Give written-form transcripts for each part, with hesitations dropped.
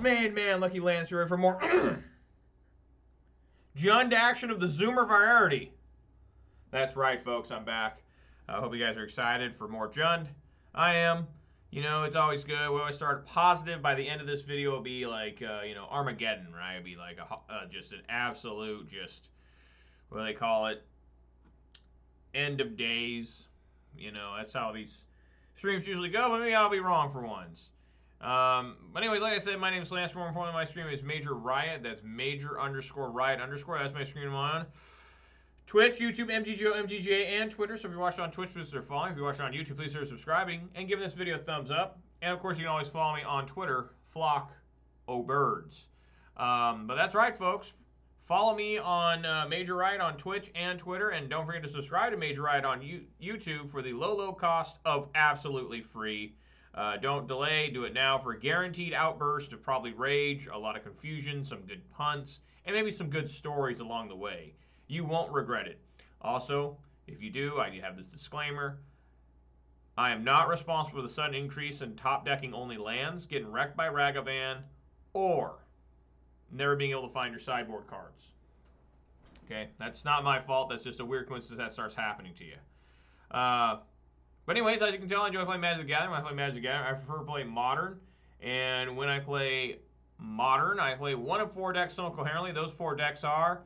Man, Lucky Lance, you ready for more Jund action of the Zoomer variety? That's right, folks, I'm back. I hope you guys are excited for more Jund. I am. You know, it's always good. We always start positive. By the end of this video, it'll be like, Armageddon, right? It'll be like just an absolute, what do they call it? End of days. You know, that's how these streams usually go, but maybe I'll be wrong for once. But anyways, like I said, my name is Lance. More importantly, my stream is Major Riot. That's Major_Riot_. That's my stream I'm on Twitch, YouTube, MTGO, MTGA, and Twitter. So if you're watching on Twitch, please consider following. If you're watching on YouTube, please consider subscribing and giving this video a thumbs up. And of course, you can always follow me on Twitter, Flock O'Birds. But that's right, folks. Follow me on Major Riot on Twitch and Twitter, and don't forget to subscribe to Major Riot on YouTube for the low cost of absolutely free. Don't delay, do it now for a guaranteed outburst of probably rage, a lot of confusion, some good punts, and maybe some good stories along the way. You won't regret it. Also, if you do, I have this disclaimer. I am not responsible for the sudden increase in top decking only lands, getting wrecked by Ragavan, or never being able to find your sideboard cards. Okay, that's not my fault. That's just a weird coincidence that starts happening to you. But anyways, as you can tell, I enjoy playing Magic the Gathering. When I play Magic the Gathering, I prefer to play Modern. And when I play Modern, I play one of 4 decks somewhat coherently. Those 4 decks are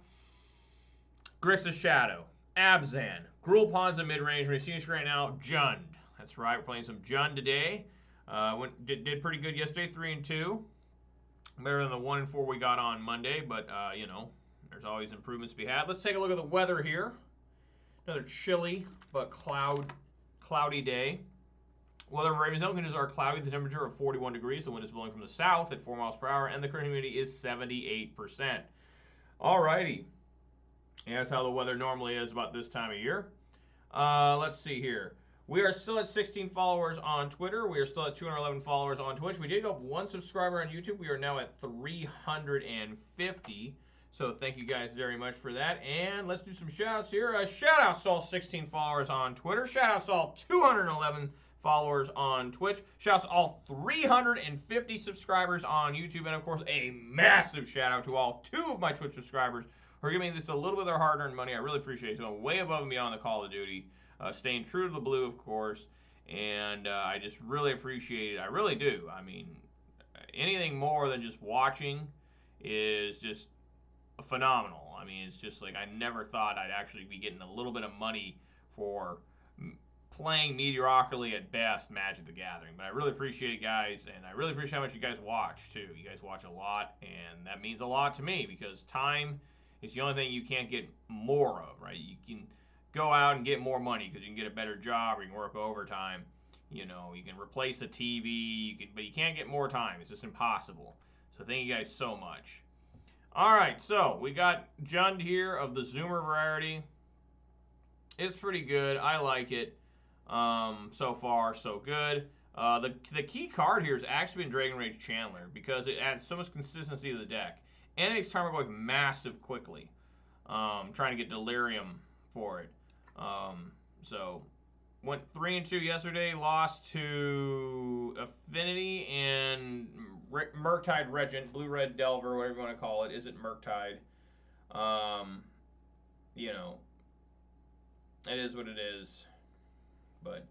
Grixis Shadow, Abzan, Gruul Pawns in mid-range. When you see this right now, Jund. That's right, we're playing some Jund today. Did pretty good yesterday, 3-2. Better than the 1-4 we got on Monday, but there's always improvements to be had. Let's take a look at the weather here. Another chilly but cloudy day. Weather in Ravensdale conditions are cloudy. The temperature of 41 degrees. The wind is blowing from the south at 4 miles per hour, and the current humidity is 78%. Alrighty. And that's how the weather normally is about this time of year. Let's see here. We are still at 16 followers on Twitter. We are still at 211 followers on Twitch. We did go up 1 subscriber on YouTube. We are now at 350. So thank you guys very much for that. And let's do some shout-outs here. Shout-outs to all 16 followers on Twitter. Shout-outs to all 211 followers on Twitch. Shout-outs to all 350 subscribers on YouTube. And, of course, a massive shout-out to all 2 of my Twitch subscribers who are giving me this a little bit of their hard-earned money. I really appreciate it. So way above and beyond the Call of Duty. Staying true to the blue, of course. And I just really appreciate it. I really do. I mean, anything more than just watching is just phenomenal. I mean, it's just like I never thought I'd actually be getting a little bit of money for playing mediocrely at best Magic the Gathering. But I really appreciate it, guys, and I really appreciate how much you guys watch, too. You guys watch a lot, and that means a lot to me because time is the only thing you can't get more of, right? You can go out and get more money because you can get a better job or you can work overtime. You know, you can replace a TV, but you can't get more time. It's just impossible. So thank you guys so much. All right, so we got Jund here of the Zoomer variety. It's pretty good. I like it. So far, so good. The key card here has actually been Dragon Rage Chandler because it adds so much consistency to the deck. And it makes Tarmogoyf massive quickly. Trying to get Delirium for it. So went 3-2 yesterday, lost to Affinity and Murktide Regent, Blue-Red Delver, whatever you want to call it. Is it Murktide? It is what it is. But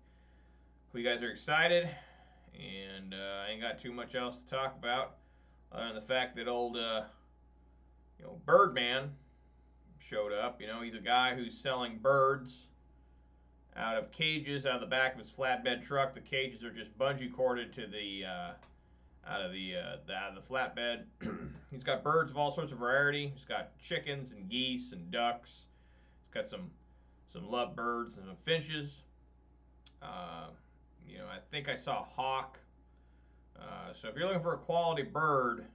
hope you guys are excited, and I ain't got too much else to talk about other than the fact that old, Birdman showed up. You know, he's a guy who's selling birds out of cages out of the back of his flatbed truck. The cages are just bungee corded to the out of the flatbed. He's got birds of all sorts of variety. He's got chickens and geese and ducks. He's got some lovebirds and some finches. I think I saw a hawk. So if you're looking for a quality bird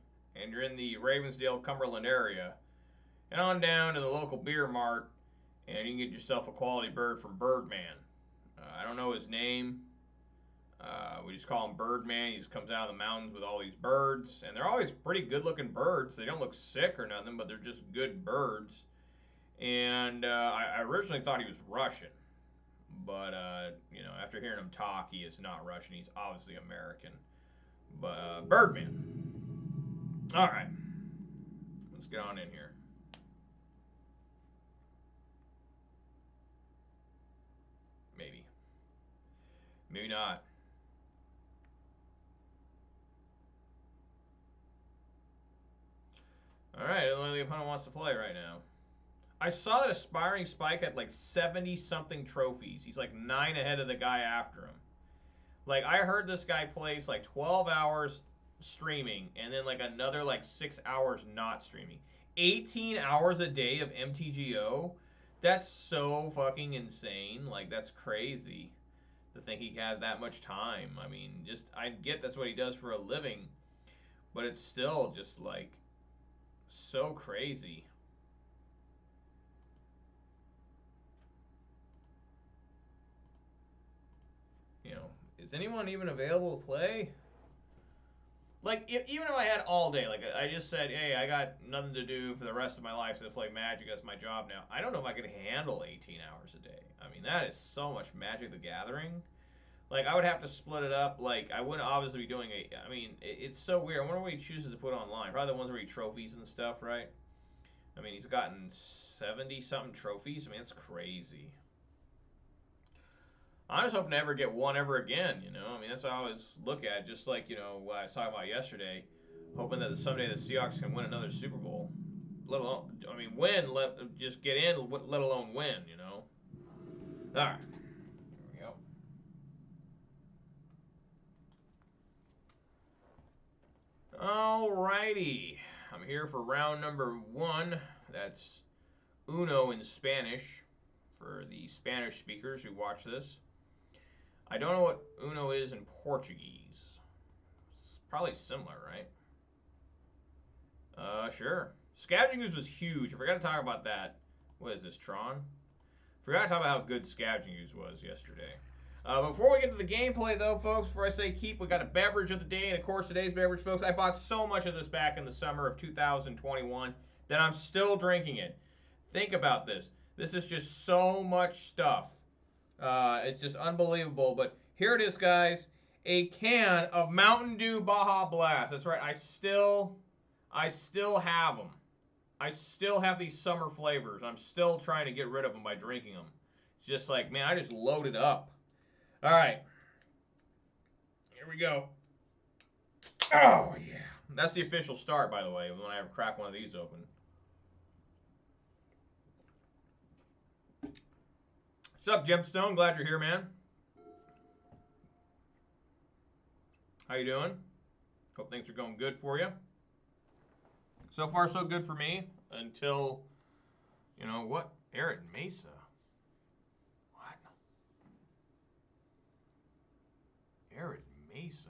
and you're in the Ravensdale, Cumberland area, head on down to the local beer mart and you can get yourself a quality bird from Birdman. I don't know his name. We just call him Birdman. He just comes out of the mountains with all these birds, and they're always pretty good-looking birds. They don't look sick or nothing, but they're just good birds. And I originally thought he was Russian, but after hearing him talk, he is not Russian. He's obviously American. But Birdman. All right. Let's get on in here. Maybe. Maybe not. All right, only the opponent wants to play right now. I saw that Aspiring Spike had like 70-something trophies. He's like 9 ahead of the guy after him. Like, I heard this guy plays like 12 hours streaming and then like another like 6 hours not streaming. 18 hours a day of MTGO? That's so fucking insane. Like, that's crazy to think he has that much time. I mean, just, I get that's what he does for a living, but it's still just like so crazy. You know, is anyone even available to play? Like, even if I had all day, like I just said, hey, I got nothing to do for the rest of my life, so I play Magic, that's my job now. I don't know if I could handle 18 hours a day. I mean, that is so much Magic the Gathering. Like, I would have to split it up. Like, I wouldn't obviously be doing it. I mean, it's so weird. I wonder what he chooses to put online. Probably the ones where he trophies and stuff, right? I mean, he's gotten 70-something trophies. I mean, that's crazy. I'm just hoping to never get one ever again, you know? I mean, that's what I always look at, just like, you know, what I was talking about yesterday, hoping that someday the Seahawks can win another Super Bowl. Let alone, I mean, win, just get in, let alone win, you know? All right. Here we go. All righty. I'm here for round number 1. That's Uno in Spanish for the Spanish speakers who watch this. I don't know what Uno is in Portuguese. It's probably similar, right? Sure. Scavenging Ooze was huge. I forgot to talk about that. What is this, Tron? Forgot to talk about how good Scavenging Ooze was yesterday. Before we get to the gameplay, though, folks, before I say keep, we got a beverage of the day. And, of course, today's beverage, folks, I bought so much of this back in the summer of 2021 that I'm still drinking it. Think about this. This is just so much stuff. It's just unbelievable. But here it is, guys. A can of Mountain Dew Baja Blast. That's right. I still have them. I still have these summer flavors. I'm still trying to get rid of them by drinking them. It's just like, man, I just loaded up. All right. Here we go. Oh, yeah. That's the official start, by the way, when I ever crack one of these open. What's up, Gemstone? Glad you're here, man. How you doing? Hope things are going good for you. So far, so good for me until, you know, what? Arid Mesa. What? Arid Mesa.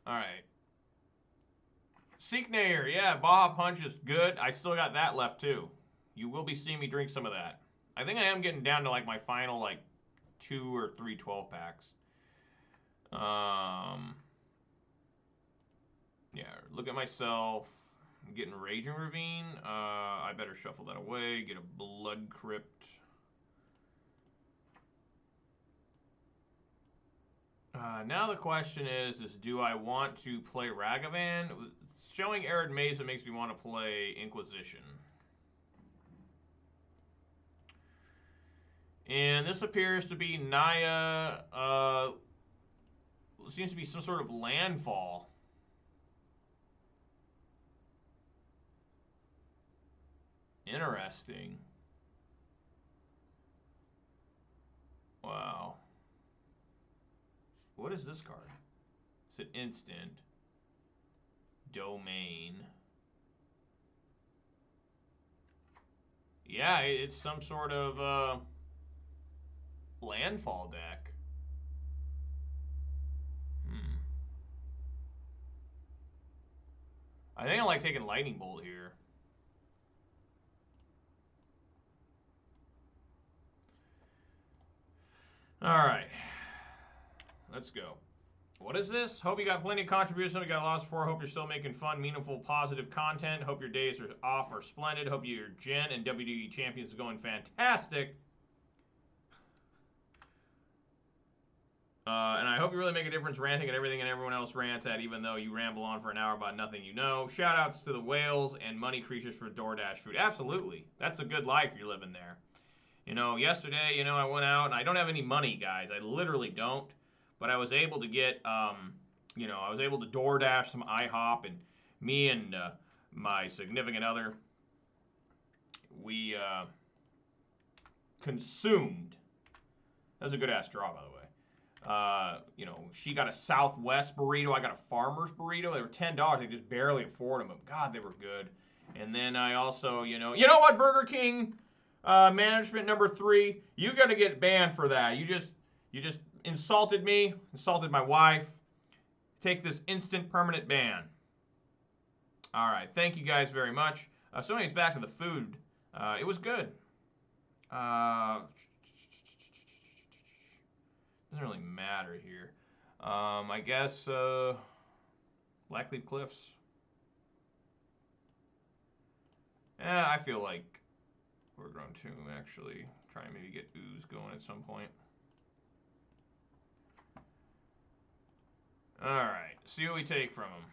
All right. Seeknayer, yeah, Baja Punch is good. I still got that left, too. You will be seeing me drink some of that. I think I am getting down to, like, my final, like, 2 or 3 12-packs. Yeah, look at myself. I'm getting Raging Ravine. I better shuffle that away. Get a Blood Crypt. Now the question is do I want to play Ragavan? Showing Arid Mesa makes me want to play Inquisition. And this appears to be Naya. Seems to be some sort of landfall. Interesting. Wow. What is this card? It's an instant. Domain. Yeah, it's some sort of landfall deck. I think I like taking Lightning Bolt here. Alright. Let's go. What is this? Hope you got plenty of contributions. We got a lot of support. Hope you're still making fun, meaningful, positive content. Hope your days are off are splendid. Hope your Gen and WWE Champions is going fantastic. And I hope you really make a difference ranting at everything and everyone else rants at, even though you ramble on for an hour about nothing you know. Shout outs to the whales and money creatures for DoorDash food. Absolutely. That's a good life you're living there. You know, yesterday, you know, I went out and I don't have any money, guys. I literally don't. But I was able to get, you know, I was able to DoorDash some IHOP, and me and my significant other, we consumed. That was a good ass draw, by the way. You know, she got a Southwest burrito. I got a Farmer's burrito. They were $10. I could just barely afford them, but God, they were good. And then I also, you know what, Burger King management number 3, you got to get banned for that. You just insulted me, insulted my wife. Take this instant permanent ban. All right, thank you guys very much. So anyways, back to the food. It was good. Doesn't really matter here. I guess Blackleaf Cliffs. I feel like we're going to actually try and maybe get Ooze going at some point. Alright, see what we take from him.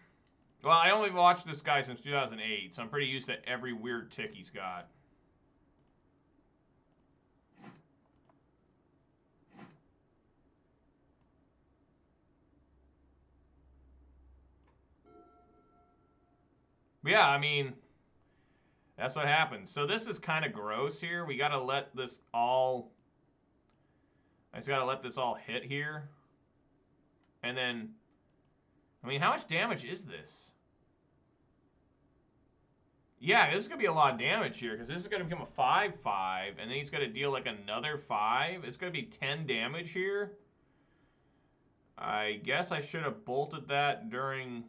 Well, I only watched this guy since 2008, so I'm pretty used to every weird tick he's got. But yeah, I mean, that's what happens. So this is kind of gross here. We got to let this all... I just got to let this all hit here. And then... I mean, how much damage is this? Yeah, this is going to be a lot of damage here, because this is going to become a 5-5, and then he's going to deal like another 5. It's going to be 10 damage here. I guess I should have bolted that during...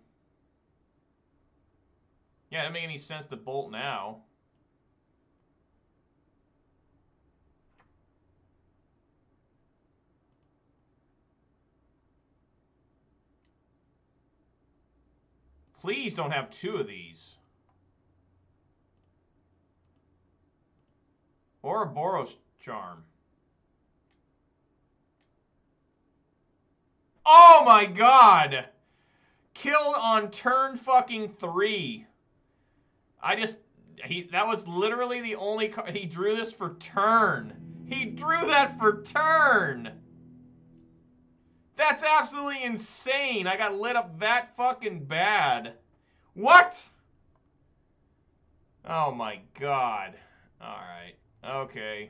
Yeah, it doesn't make any sense to bolt now. Please don't have 2 of these. Or a Boros Charm. Oh my god! Killed on turn fucking 3. That was literally the only card. He drew this for turn. He drew that for turn. That's absolutely insane. I got lit up that fucking bad. What? Oh my god. Alright. Okay.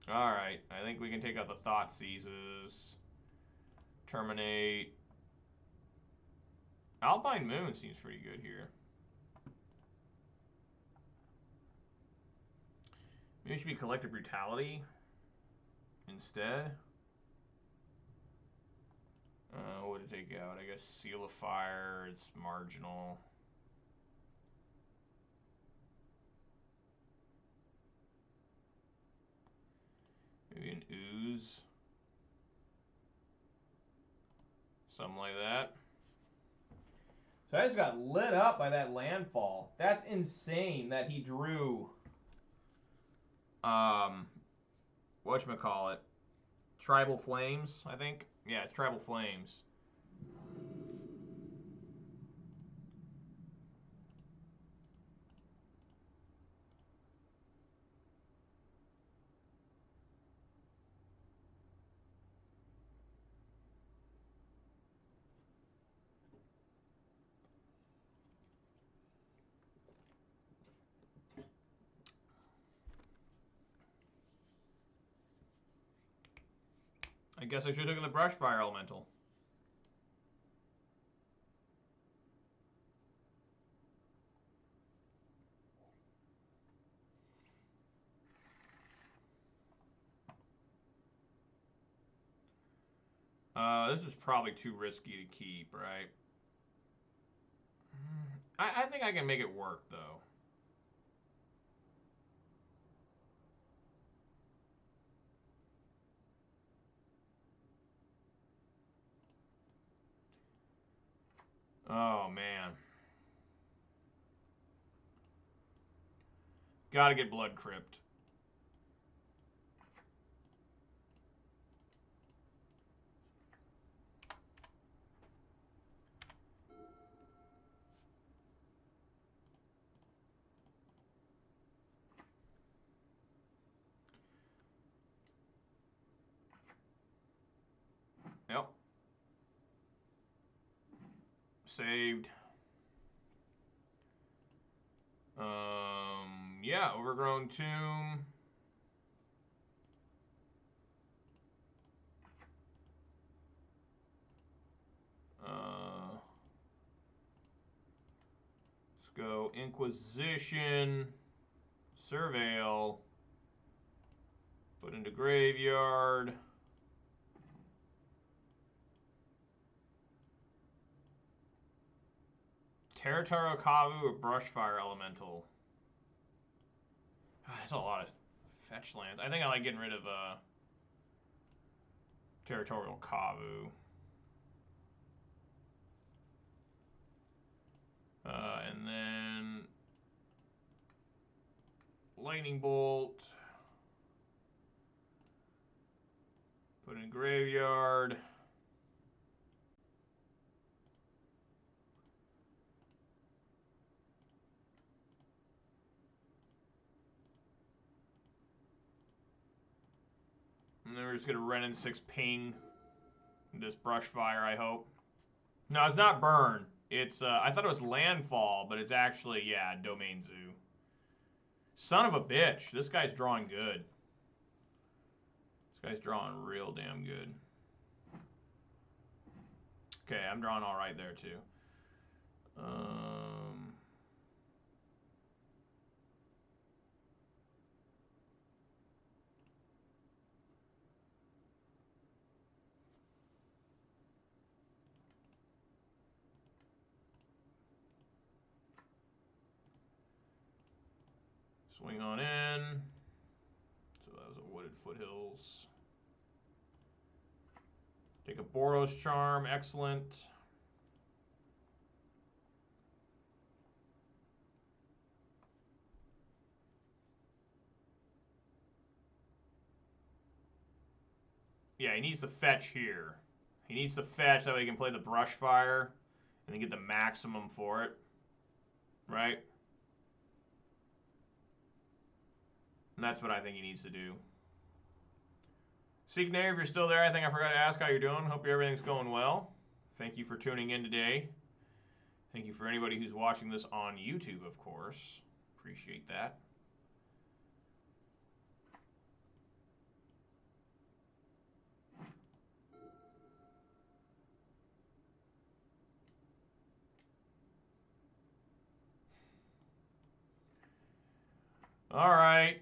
Alright. I think we can take out the Thought Seizes. Terminate. Alpine Moon seems pretty good here. Maybe it should be Collective Brutality instead. What would it take out? I guess Seal of Fire. It's marginal. Maybe an Ooze. Something like that. So I just got lit up by that landfall. That's insane that he drew... whatchamacallit? Tribal Flames, I think? Yeah, it's Tribal Flames. I guess I should have taken the Brush Fire Elemental. This is probably too risky to keep, right? I think I can make it work, though. Oh, man. Gotta get Blood Crypt. saved. Yeah, Overgrown Tomb. Let's go Inquisition, Surveil, put into Graveyard. Territorial Kavu or Brushfire Elemental. That's a lot of fetch lands. I think I like getting rid of Territorial Kavu. And then Lightning Bolt. Put in Graveyard. And then we're just going to Wrenn and 6 ping this Brushfire, I hope. No, it's not Burn. It's, I thought it was Landfall, but it's actually, yeah, Domain Zoo. Son of a bitch. This guy's drawing good. This guy's drawing real damn good. Okay, I'm drawing all right there, too. Swing on in. So that was a Wooded Foothills. Take a Boros Charm. Excellent. Yeah, he needs to fetch here. He needs to fetch that way he can play the Brushfire and then get the maximum for it. Right? And that's what I think he needs to do. Seeknare, if you're still there, I think I forgot to ask how you're doing. Hope everything's going well. Thank you for tuning in today. Thank you for anybody who's watching this on YouTube, of course. Appreciate that. All right.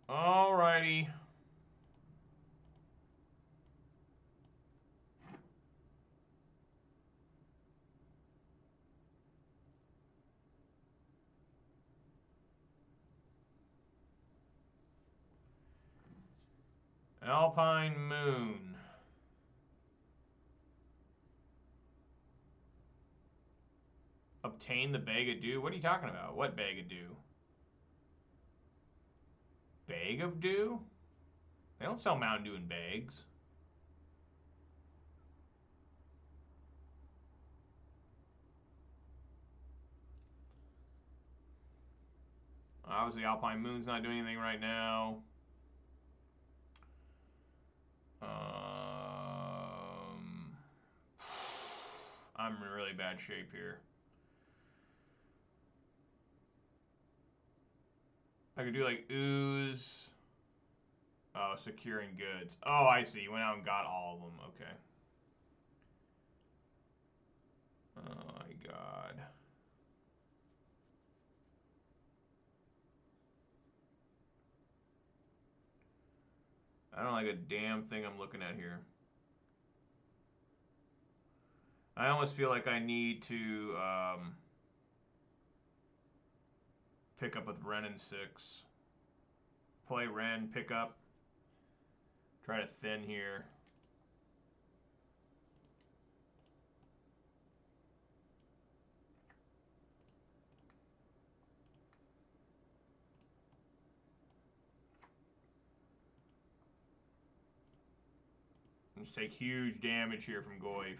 All righty. Alpine Moon. Obtain the Bag of Dew? What are you talking about? What Bag of Dew? Bag of Dew? They don't sell Mountain Dew in bags. Obviously, Alpine Moon's not doing anything right now. I'm in really bad shape here. I could do like ooze. Oh, securing goods. Oh, I see. You went out and got all of them. Okay. Oh my god. I don't like a damn thing I'm looking at here. I almost feel like I need to pick up with Wrenn and 6. Play Wrenn, pick up. Try to thin here. Just take huge damage here from Goyf.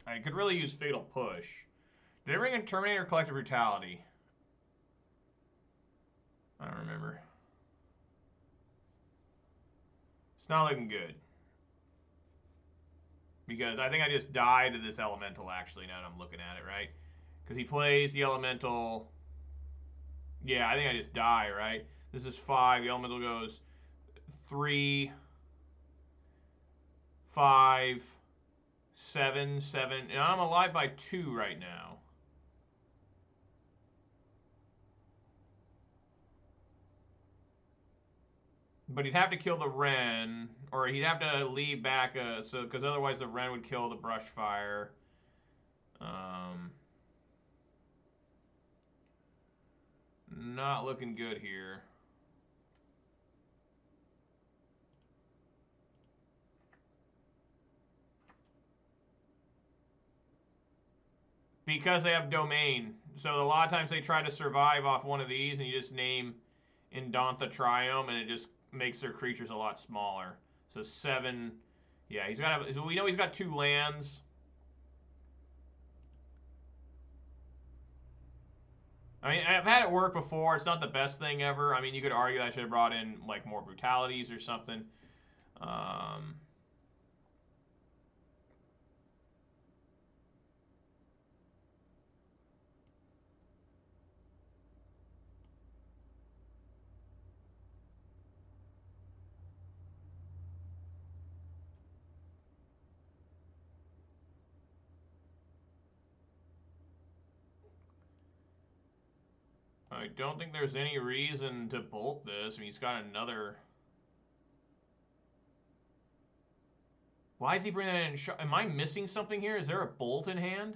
I could really use Fatal Push Did it bring in Terminator Collective Brutality? I don't remember. It's not looking good. Because I think I just die to this elemental, actually, now that I'm looking at it, right? Because he plays the elemental. Yeah, I think I just die, right? This is 5. The elemental goes 3, 5, 7, 7. And I'm alive by 2 right now. But he'd have to kill the Wren, or he'd have to leave back, because otherwise the Wren would kill the Brushfire. Not looking good here. Because they have domain. So a lot of times they try to survive off one of these, and you just name Indantha Triome, and it just makes their creatures a lot smaller. So 7. Yeah, he's got. So we know he's got 2 lands. I mean, I've had it work before. It's not the best thing ever. I mean, you could argue I should have brought in like more brutalities or something. I don't think there's any reason to bolt this. I mean, he's got another. Why is he bringing that in? Am I missing something here? Is there a bolt in hand?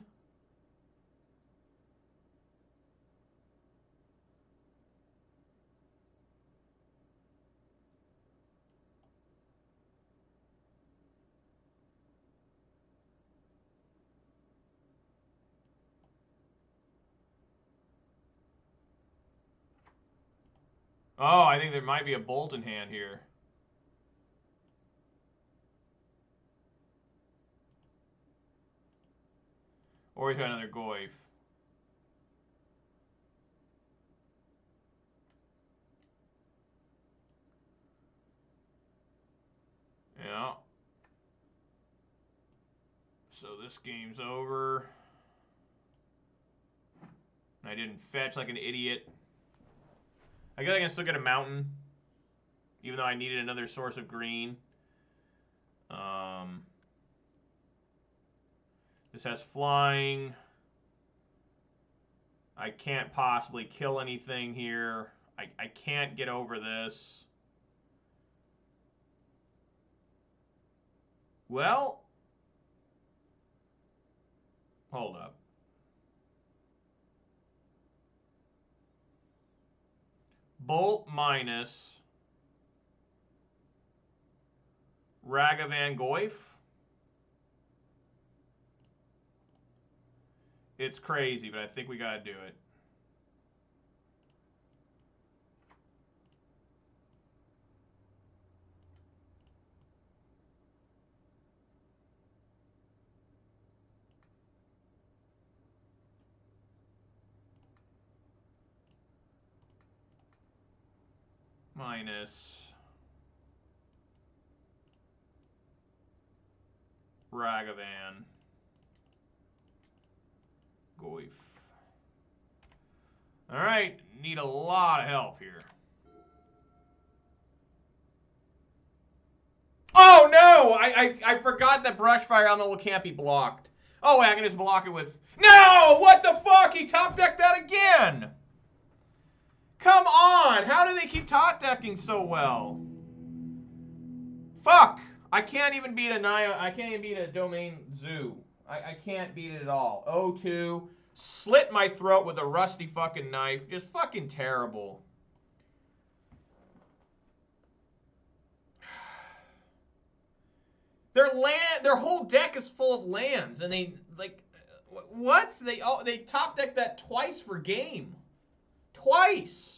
Oh, I think there might be a bolt in hand here. Or he's got another Goyf. Yeah. So this game's over. I didn't fetch like an idiot. I guess I can still get a mountain, even though I needed another source of green. This has flying. I can't possibly kill anything here. I can't get over this. Well, hold up. Bolt minus Ragavan Goyf. It's crazy, but I think we gotta do it. Minus Ragavan Goyf. All right, need a lot of help here. Oh no! I forgot that Brushfire Elemental can't be blocked. Oh wait, I can just block it with. No! What the fuck? He top decked that again! Come on! How do they keep top decking so well? Fuck! I can't even beat a Naya. I can't even beat a Domain Zoo. I can't beat it at all. 0-2. Slit my throat with a rusty fucking knife. Just fucking terrible. Their whole deck is full of lands, and they like what? They top deck that twice per game. Twice.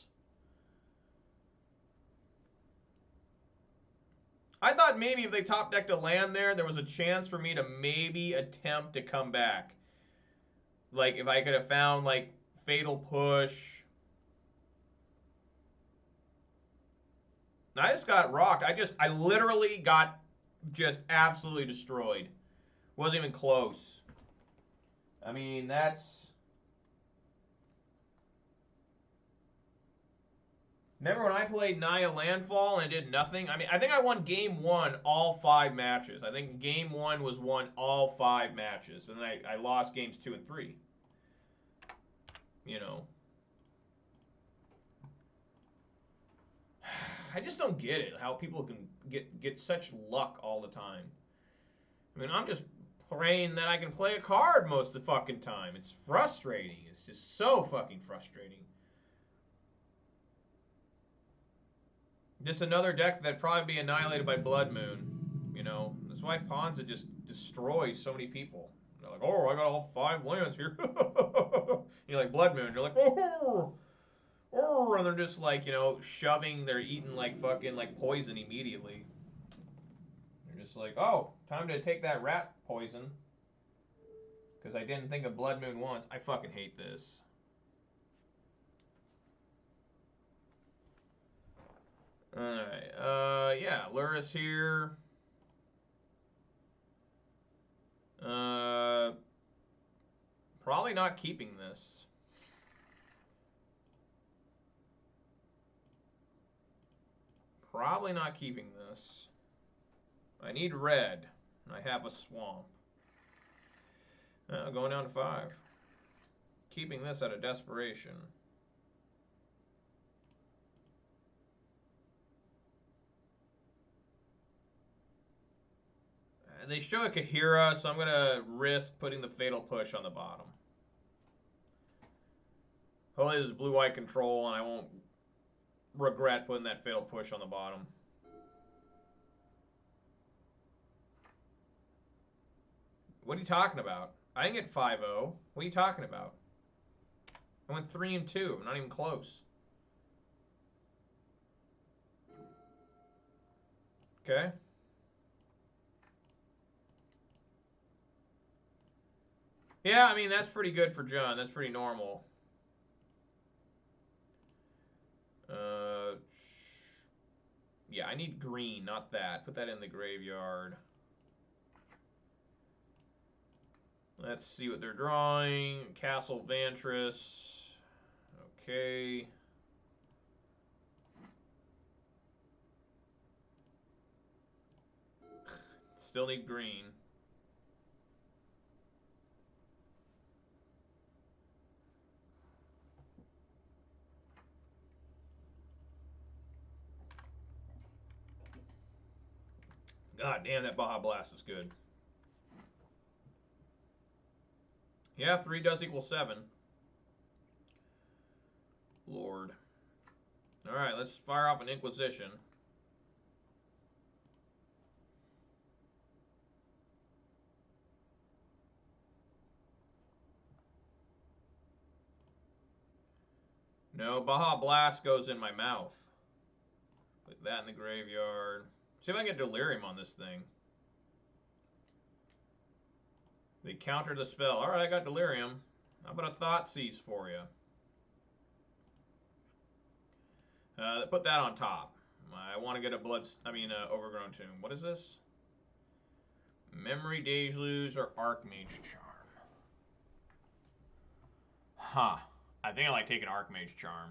I thought maybe if they top decked a land there was a chance for me to maybe attempt to come back. Like, if I could have found, like, Fatal Push. I just got rocked. I literally got just absolutely destroyed. Wasn't even close. I mean, that's... Remember when I played Naya Landfall and did nothing? I mean, I think I won game 1 all 5 matches. I think game 1 was won all 5 matches. And then I lost games 2 and 3. You know. I just don't get it, how people can get such luck all the time. I mean, I'm just praying that I can play a card most of the fucking time. It's frustrating. It's just so fucking frustrating. Just another deck that'd probably be annihilated by Blood Moon. You know, that's why Ponza just destroys so many people. They're like, oh, I got all 5 lands here. You're like, Blood Moon. You're like, oh, oh, and they're just like, you know, shoving, they're eating like fucking like poison immediately. They're just like, oh, time to take that rat poison. Because I didn't think of Blood Moon once. I fucking hate this. Alright, yeah, Luris here. Probably not keeping this. Probably not keeping this. I need red. I have a swamp. Going down to 5. Keeping this out of desperation. They show a Kahira, so I'm going to risk putting the Fatal Push on the bottom. Hopefully this is blue-white control, and I won't regret putting that Fatal Push on the bottom. What are you talking about? I didn't get 5-0. What are you talking about? I went 3 and 2. I'm not even close. Okay. Yeah, I mean, that's pretty good for John. That's pretty normal. Yeah, I need green, not that. Put that in the graveyard. Let's see what they're drawing. Castle Vantress. Okay. Still need green. God damn, that Baja Blast is good. Yeah, 3 does equal 7. Lord. Alright, let's fire off an Inquisition. No, Baja Blast goes in my mouth. Put that in the graveyard. See if I can get Delirium on this thing. They counter the spell. Alright, I got Delirium. How about a Thoughtseize for you? Put that on top. I want to get a Overgrown Tomb. What is this? Memory Deluge or Archmage Charm? Huh. I think I like taking Archmage Charm.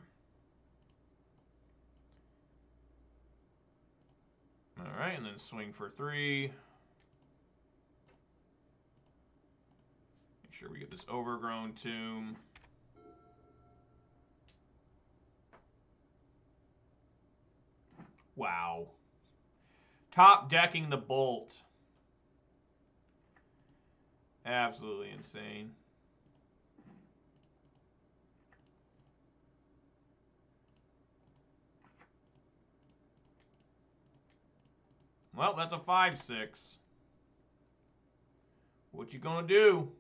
Alright, and then swing for 3. Make sure we get this Overgrown Tomb. Wow. Top decking the Bolt. Absolutely insane. Well, that's a 5-6. What you gonna do?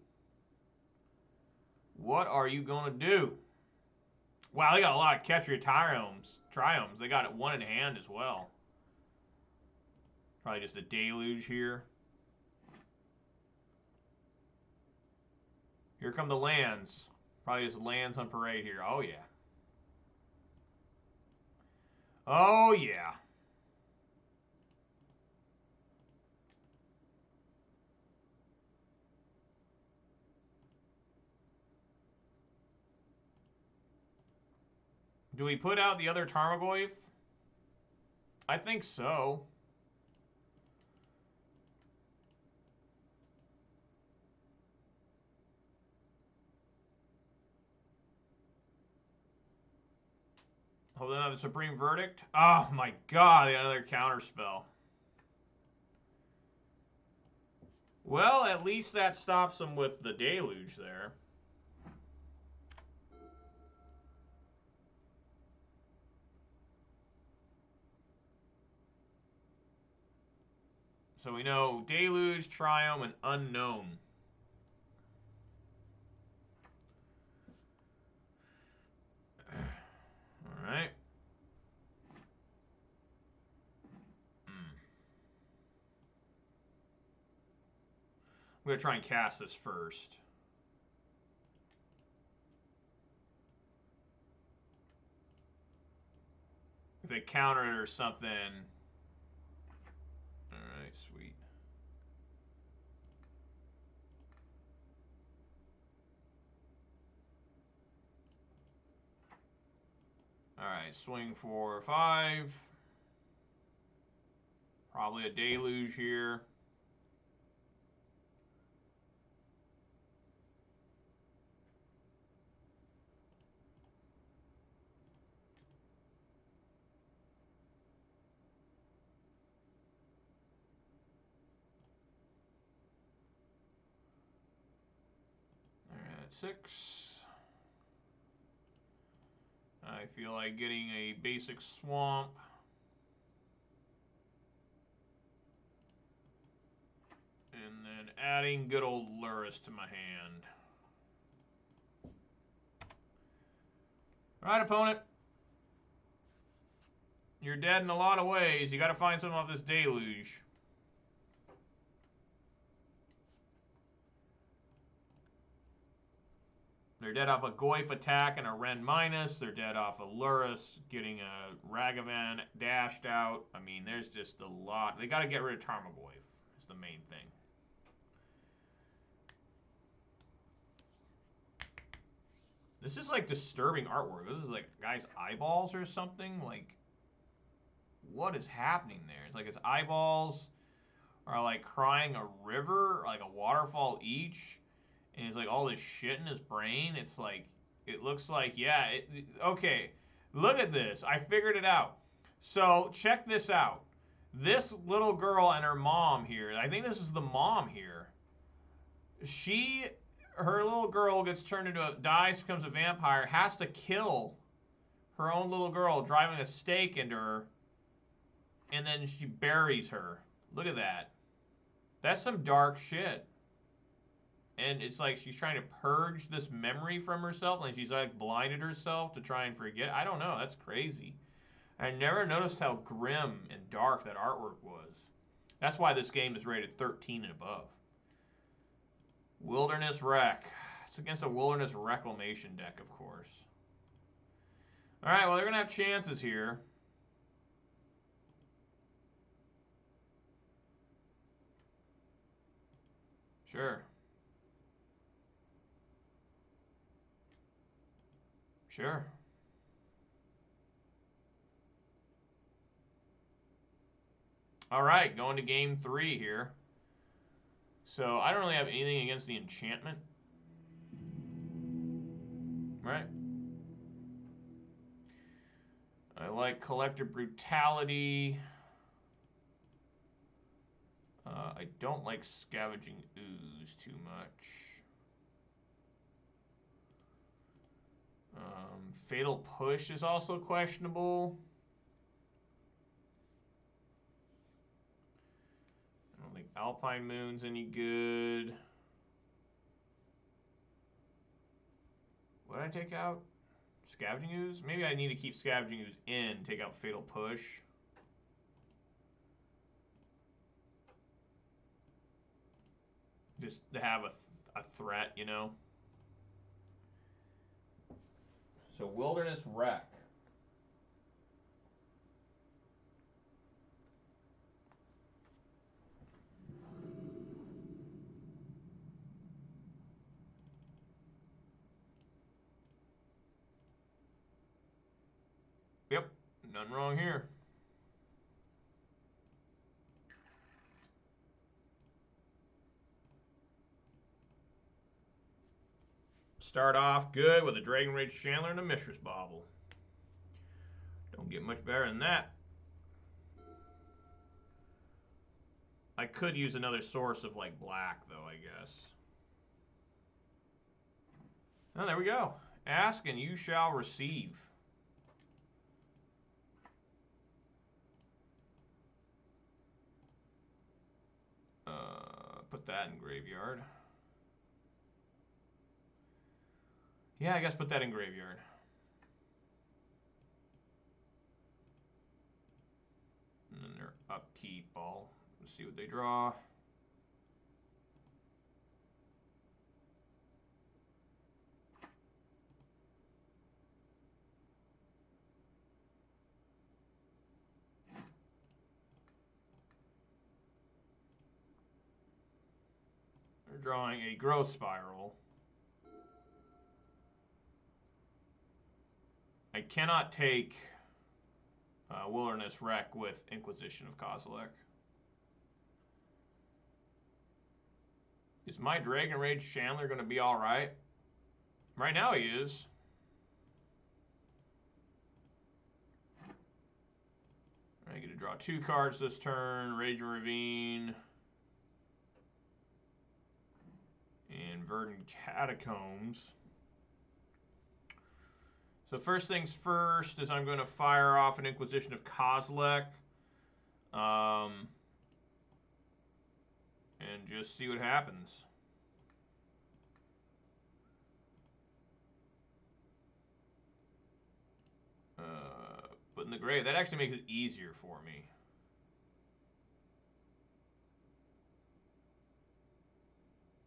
What are you gonna do? Wow, they got a lot of Ketria Triomes. They got it 1 in hand as well. Probably just a Deluge here. Here come the lands. Probably just lands on parade here. Oh, yeah. Oh, yeah. Do we put out the other Tarmogoyf? I think so. Holding on the Supreme Verdict. Oh my god, another counterspell. Well, at least that stops him with the Deluge there. So we know Deluge, Triome, and Unknown. Alright. I'm going to try and cast this first. If they counter it or something. Alright, sweet. Alright, swing for 5. Probably a Deluge here. Alright, 6. I feel like getting a basic swamp. And then adding good old Lurrus to my hand. Alright, opponent. You're dead in a lot of ways. You got to find something off this Deluge. They're dead off a Goyf attack and a Ren minus. They're dead off a Lurrus, getting a Ragavan dashed out. I mean, there's just a lot. They got to get rid of Tarmogoyf. Is the main thing. This is like disturbing artwork. This is like guy's eyeballs or something. Like, what is happening there? It's like his eyeballs are like crying a river, like a waterfall each. And it's like all this shit in his brain. It's like, it looks like, yeah. Okay, look at this. I figured it out. So check this out. This little girl and her mom here. I think this is the mom here. Her little girl gets turned into dies, becomes a vampire, has to kill her own little girl, driving a stake into her, and then she buries her. Look at that. That's some dark shit. And it's like she's trying to purge this memory from herself, and she's like blinded herself to try and forget. I don't know. That's crazy. I never noticed how grim and dark that artwork was. That's why this game is rated 13 and above. Wilderness Wreck. It's against a Wilderness Reclamation deck, of course. Alright, well, they're going to have chances here. Sure. Sure. All right, going to game 3 here. So I don't really have anything against the enchantment. Right? I like Collective Brutality. I don't like Scavenging Ooze too much. Fatal Push is also questionable. I don't think Alpine Moon's any good. What did I take out? Scavenging Ooze? Maybe I need to keep Scavenging Ooze in, take out Fatal Push. Just to have a threat, you know? So Wilderness Wreck. Yep, nothing wrong here. Start off good with a Dragon Rage Chandler and a Mishra's Bauble. Don't get much better than that. I could use another source of like black though, I guess. Oh, there we go. Ask and you shall receive. Put that in graveyard. Yeah, I guess put that in graveyard. And then their upkeep ball. Let's see what they draw. They're drawing a growth spiral. I cannot take Wilderness Wreck with Inquisition of Kozilek. Is my Dragon Rage Chandler going to be alright? Right now he is. I get to draw 2 cards this turn. Rage and Ravine. And Verdant Catacombs. So first things first is I'm going to fire off an Inquisition of Kozilek. And just see what happens. But in the grave, that actually makes it easier for me.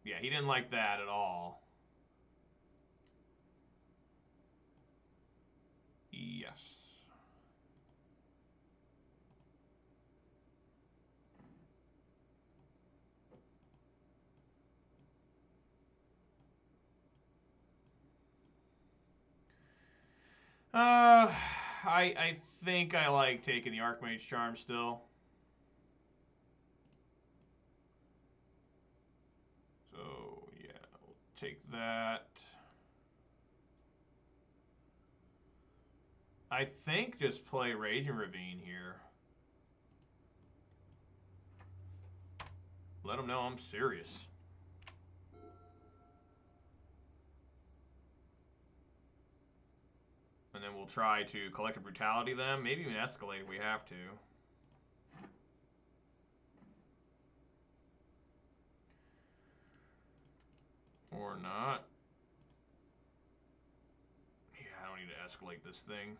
Yeah, he didn't like that at all. Yes. I think I like taking the Archmage Charm still. So, yeah, we'll take that. I think just play Rage and Ravine here. Let them know I'm serious. And then we'll try to Collective Brutality them. Maybe even Escalate if we have to. Or not. Yeah, I don't need to escalate this thing.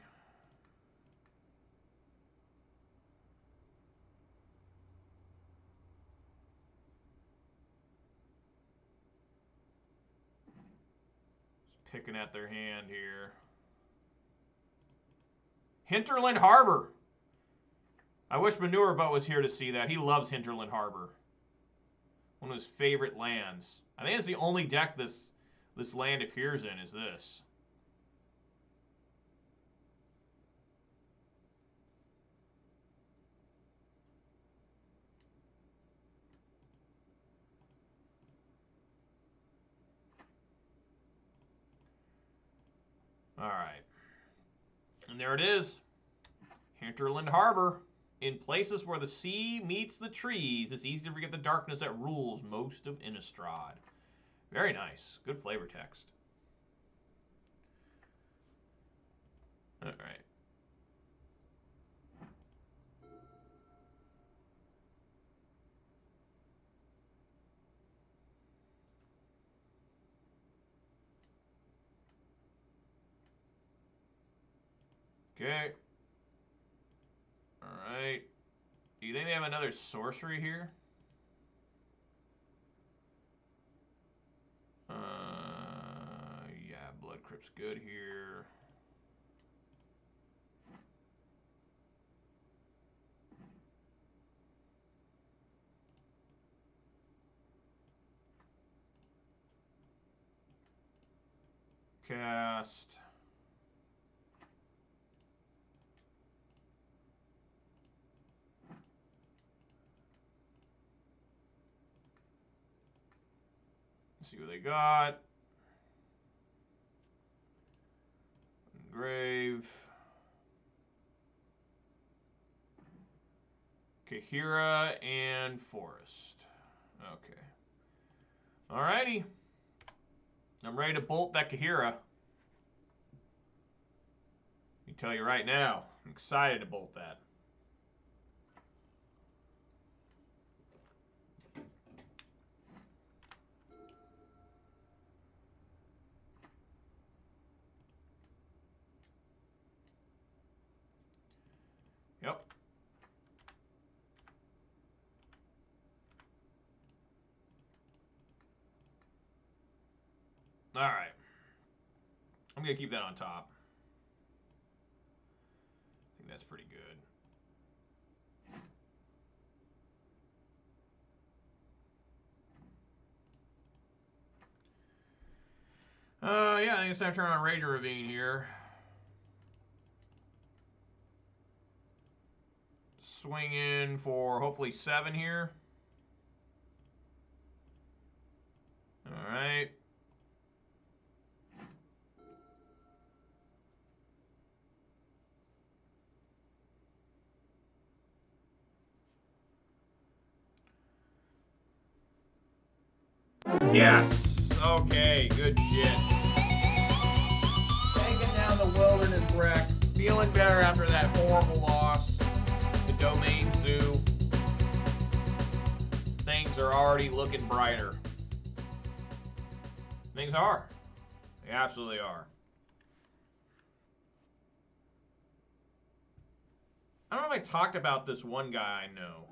Just picking at their hand here. Hinterland Harbor. I wish Manure Butt was here to see that. He loves Hinterland Harbor. One of his favorite lands. I think it's the only deck this land appears in is this. All right. And there it is. Hinterland Harbor. In places where the sea meets the trees, it's easy to forget the darkness that rules most of Innistrad. Very nice. Good flavor text. All right. Okay. All right. Do you think they have another sorcery here? Yeah, Blood Crypt's good here. cast. Let's see what they got. Grave. Kahira and Forest. Okay. Alrighty. I'm ready to bolt that Kahira. I tell you right now, I'm excited to bolt that. Yep. All right. I'm going to keep that on top. I think that's pretty good. Yeah, I think it's time to turn on Raging Ravine here. Swing in for hopefully 7 here. All right. Yes. Okay, good shit. Taking down the Wilderness Wreck. Feeling better after that horrible loss to Domain Zoo. Things are already looking brighter. Things are. They absolutely are. I don't know if I talked about this one guy I know.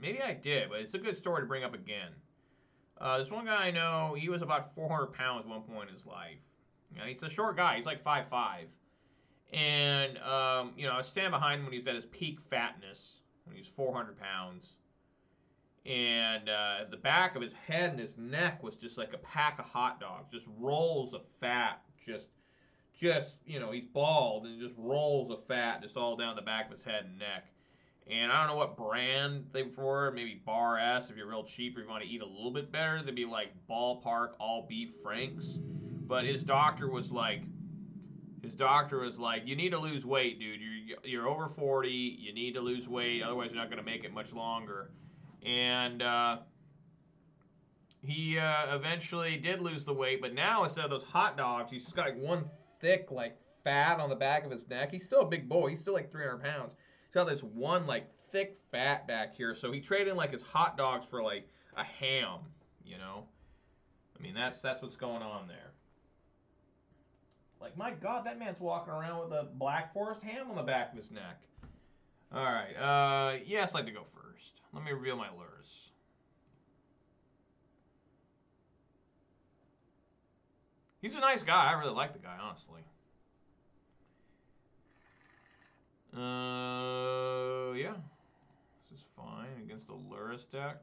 Maybe I did, but it's a good story to bring up again. This one guy I know, he was about 400 pounds at one point in his life. You know, he's a short guy. He's like 5'5". And, you know, I was standing behind him when he was at his peak fatness, when he was 400 pounds. And the back of his head and his neck was just like a pack of hot dogs, just rolls of fat, just you know, he's bald and just rolls of fat just all down the back of his head and neck. And I don't know what brand they were, maybe Bar S if you're real cheap or you want to eat a little bit better. They'd be like Ballpark all beef franks. But his doctor was like, you need to lose weight, dude. You're over 40. You need to lose weight, otherwise you're not going to make it much longer. And he eventually did lose the weight, but now instead of those hot dogs, he's just got like one thick like fat on the back of his neck. He's still a big boy. He's still like 300 pounds. He's got this one like thick fat back here. So he traded in like his hot dogs for like a ham, you know? I mean, that's what's going on there. Like, my God, that man's walking around with a Black Forest ham on the back of his neck. All right. Yes, I'd like to go first. Let me reveal my lures. He's a nice guy. I really like the guy, honestly. Yeah. This is fine against the Lurus deck.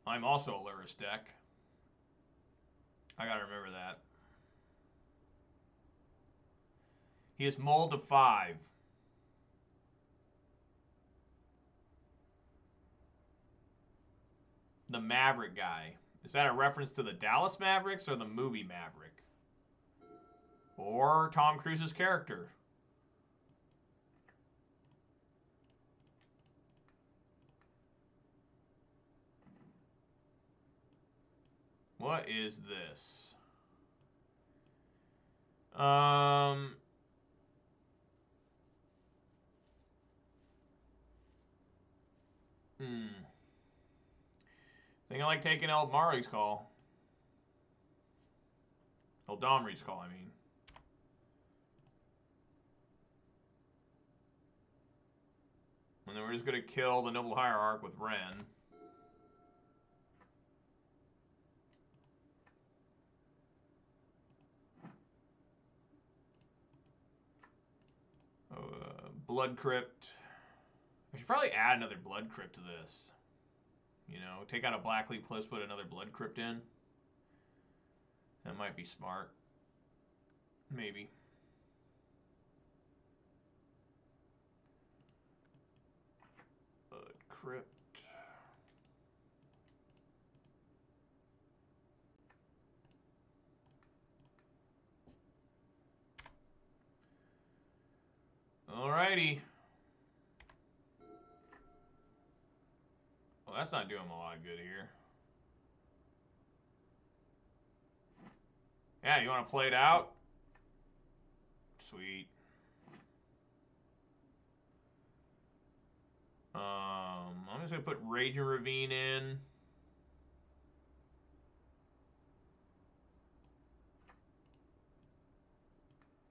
I'm also a Lurus deck. I gotta remember that. He is mold of 5. The Maverick guy. Is that a reference to the Dallas Mavericks or the movie Maverick? Or Tom Cruise's character? What is this? Think I like taking Eldamri's call. Eldamri's call, I mean. And then we're just going to kill the Noble Hierarch with Ren. Blood Crypt. I should probably add another Blood Crypt to this. You know, take out a Black Leaf Plus, put another Blood Crypt in. That might be smart. Maybe. Blood Crypt. Alrighty. Well, that's not doing him a lot of good here. Yeah, you want to play it out? Sweet. I'm just going to put Raging Ravine in.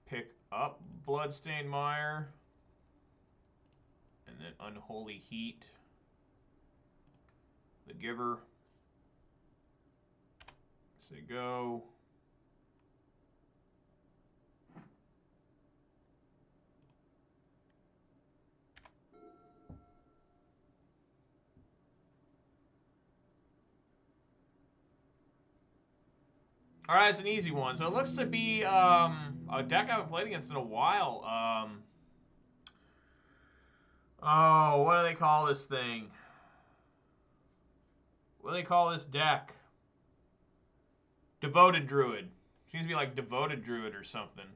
Pick up Bloodstained Mire. And then Unholy Heat. The Giver. Say go. All right, it's an easy one. So it looks to be a deck I haven't played against in a while. Oh, what do they call this thing? What do they call this deck? Devoted Druid. Seems to be like Devoted Druid or something.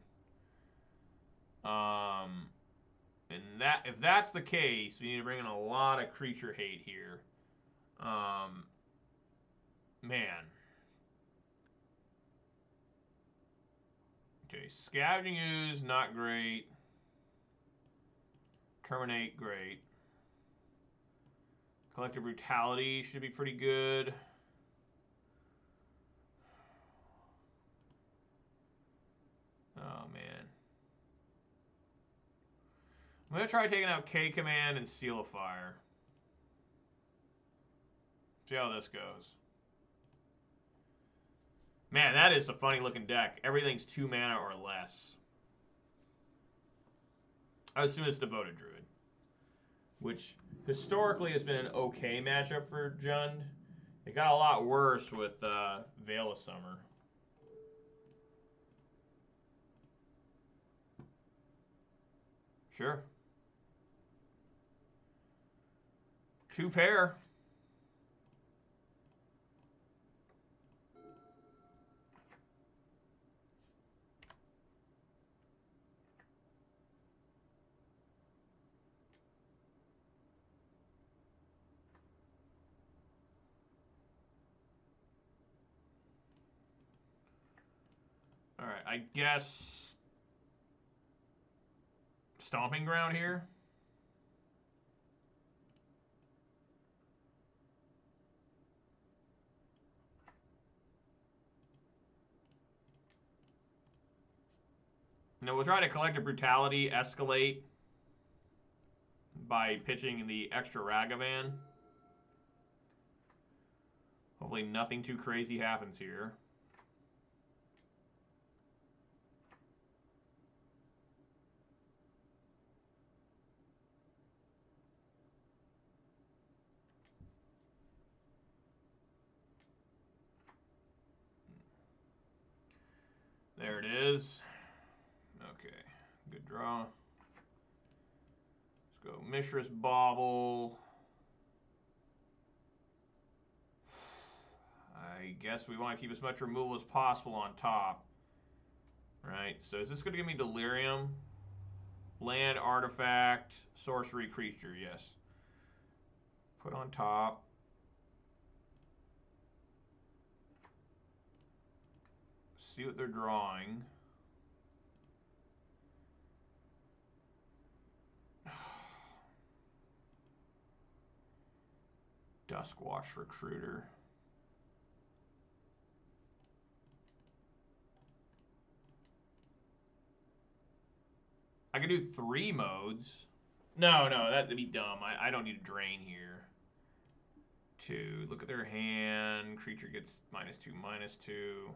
And that if that's the case, we need to bring in a lot of creature hate here. Man. Okay, Scavenging Ooze, not great. Terminate, great. Collective Brutality should be pretty good. Oh, man. I'm going to try taking out K-Command and Seal of Fire. See how this goes. Man, that is a funny looking deck. Everything's 2 mana or less. I assume it's Devoted Druid, which historically has been an okay matchup for Jund. It got a lot worse with Veil of Summer. Sure. 2 pair. All right, I guess Stomping Ground here. And then we'll try to Collective Brutality, escalate by pitching the extra Ragavan. Hopefully nothing too crazy happens here. There it is. Okay, good draw. Let's go Mishra's Bauble. I guess we want to keep as much removal as possible on top. Right, so is this going to give me Delirium? Land, artifact, sorcery, creature, yes. Put on top. See what they're drawing. Duskwatch Recruiter. I could do 3 modes. No, that'd be dumb. I don't need a drain here. 2. Look at their hand. Creature gets -2, -2.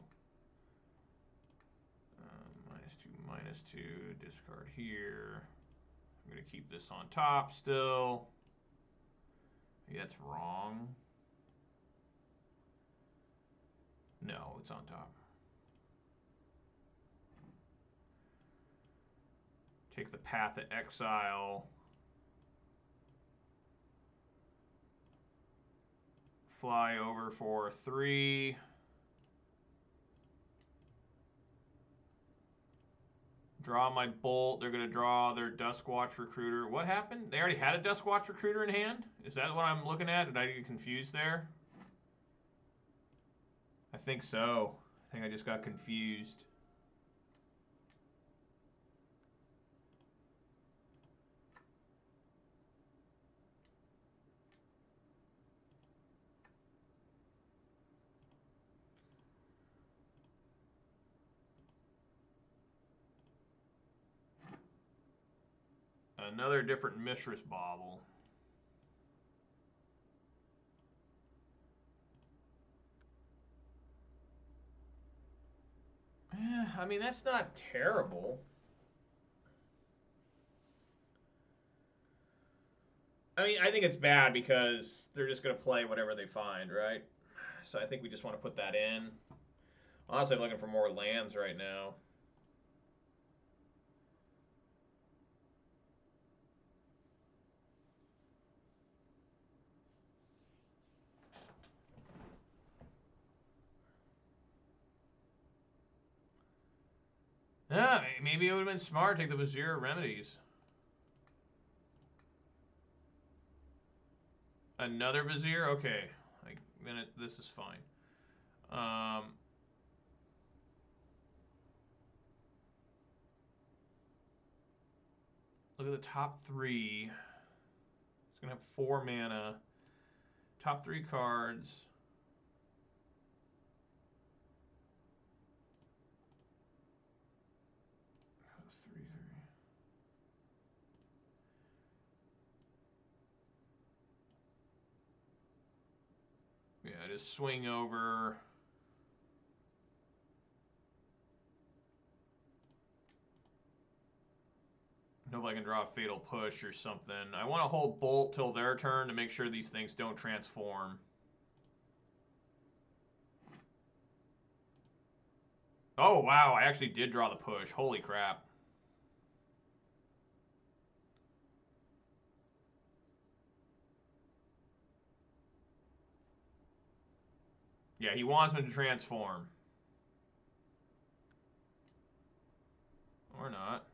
-2, -2. Discard here. I'm going to keep this on top still. Maybe that's wrong. No, it's on top. Take the path to exile. Fly over for 3. Draw my bolt. They're going to draw their Duskwatch Recruiter. What happened? They already had a Duskwatch Recruiter in hand? Is that what I'm looking at? Did I get confused there? I think so. I think I just got confused. Another different Mistress Bauble. I mean, that's not terrible. I mean, I think it's bad because they're just going to play whatever they find, right? So I think we just want to put that in. Honestly, I'm looking for more lands right now. Yeah, maybe it would have been smart to take the Vizier of Remedies. Another Vizier? Okay. Then this is fine. Look at the top 3. It's going to have 4 mana. Top 3 cards. Yeah, just swing over. Know if I can draw a Fatal Push or something. I want to hold Bolt till their turn to make sure these things don't transform. Oh, wow, I actually did draw the push. Holy crap. Yeah, he wants me to transform. Or not.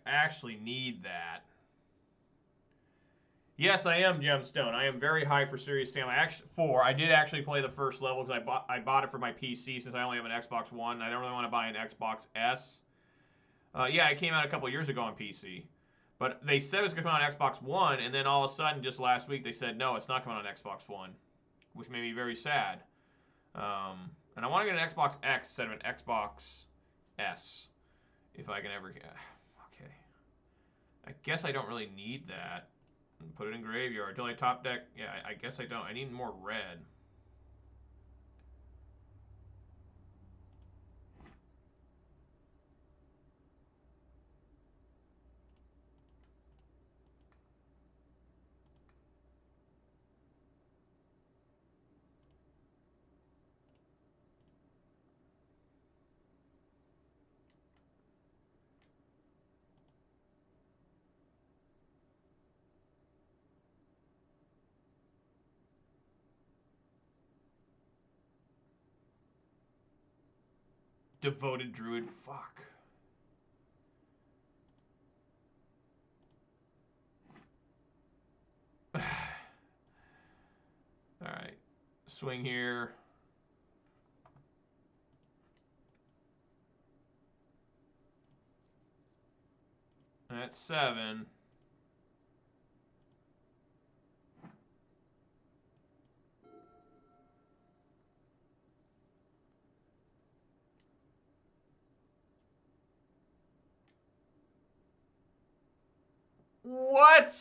I actually need that. Yes, I am Gemstone. I am very high for Serious Sam. I did actually play the first level because I bought it for my PC since I only have an Xbox One. I don't really want to buy an Xbox S. Yeah, it came out a couple years ago on PC. But they said it was going to come out on Xbox One, and then all of a sudden, just last week, they said, no, it's not coming on Xbox One, which made me very sad. And I want to get an Xbox X instead of an Xbox S, if I can ever get... Okay. I guess I don't really need that. Put it in graveyard. Until I top deck... Yeah, I guess I don't. I need more red. Devoted Druid. Fuck. Alright. Swing here. That's 7. What?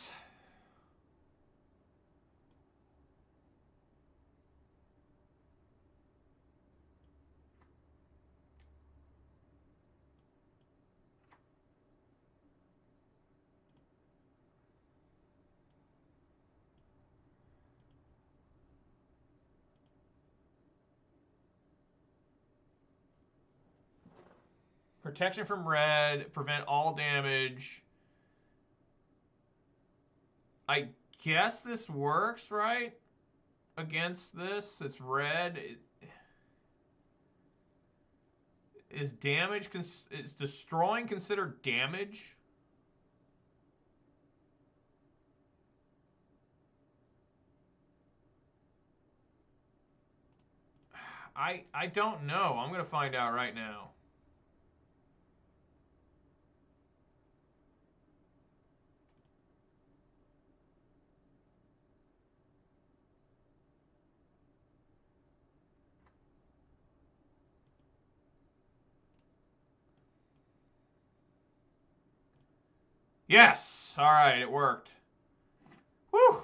Protection from red, prevent all damage. I guess this works, right? Against this, it's red. Is damage, is destroying considered damage? I don't know. I'm going to find out right now. Yes! All right, it worked. Whew!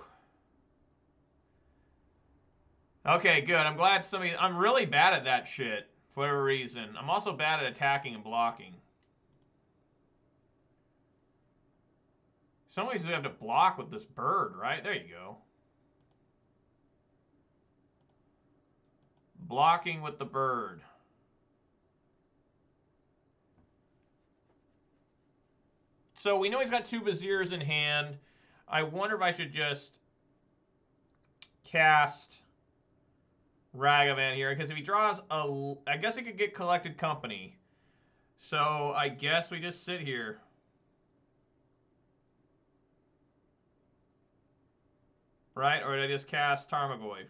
Okay, good. I'm glad somebody... I'm really bad at that shit, for whatever reason. I'm also bad at attacking and blocking. Somebody's going to have to block with this bird, right? There you go. Blocking with the bird. So we know he's got 2 Viziers in hand. I wonder if I should just cast Ragavan here, because if he draws a... I guess he could get Collected Company. So I guess we just sit here. Right? Or did I just cast Tarmogoyf?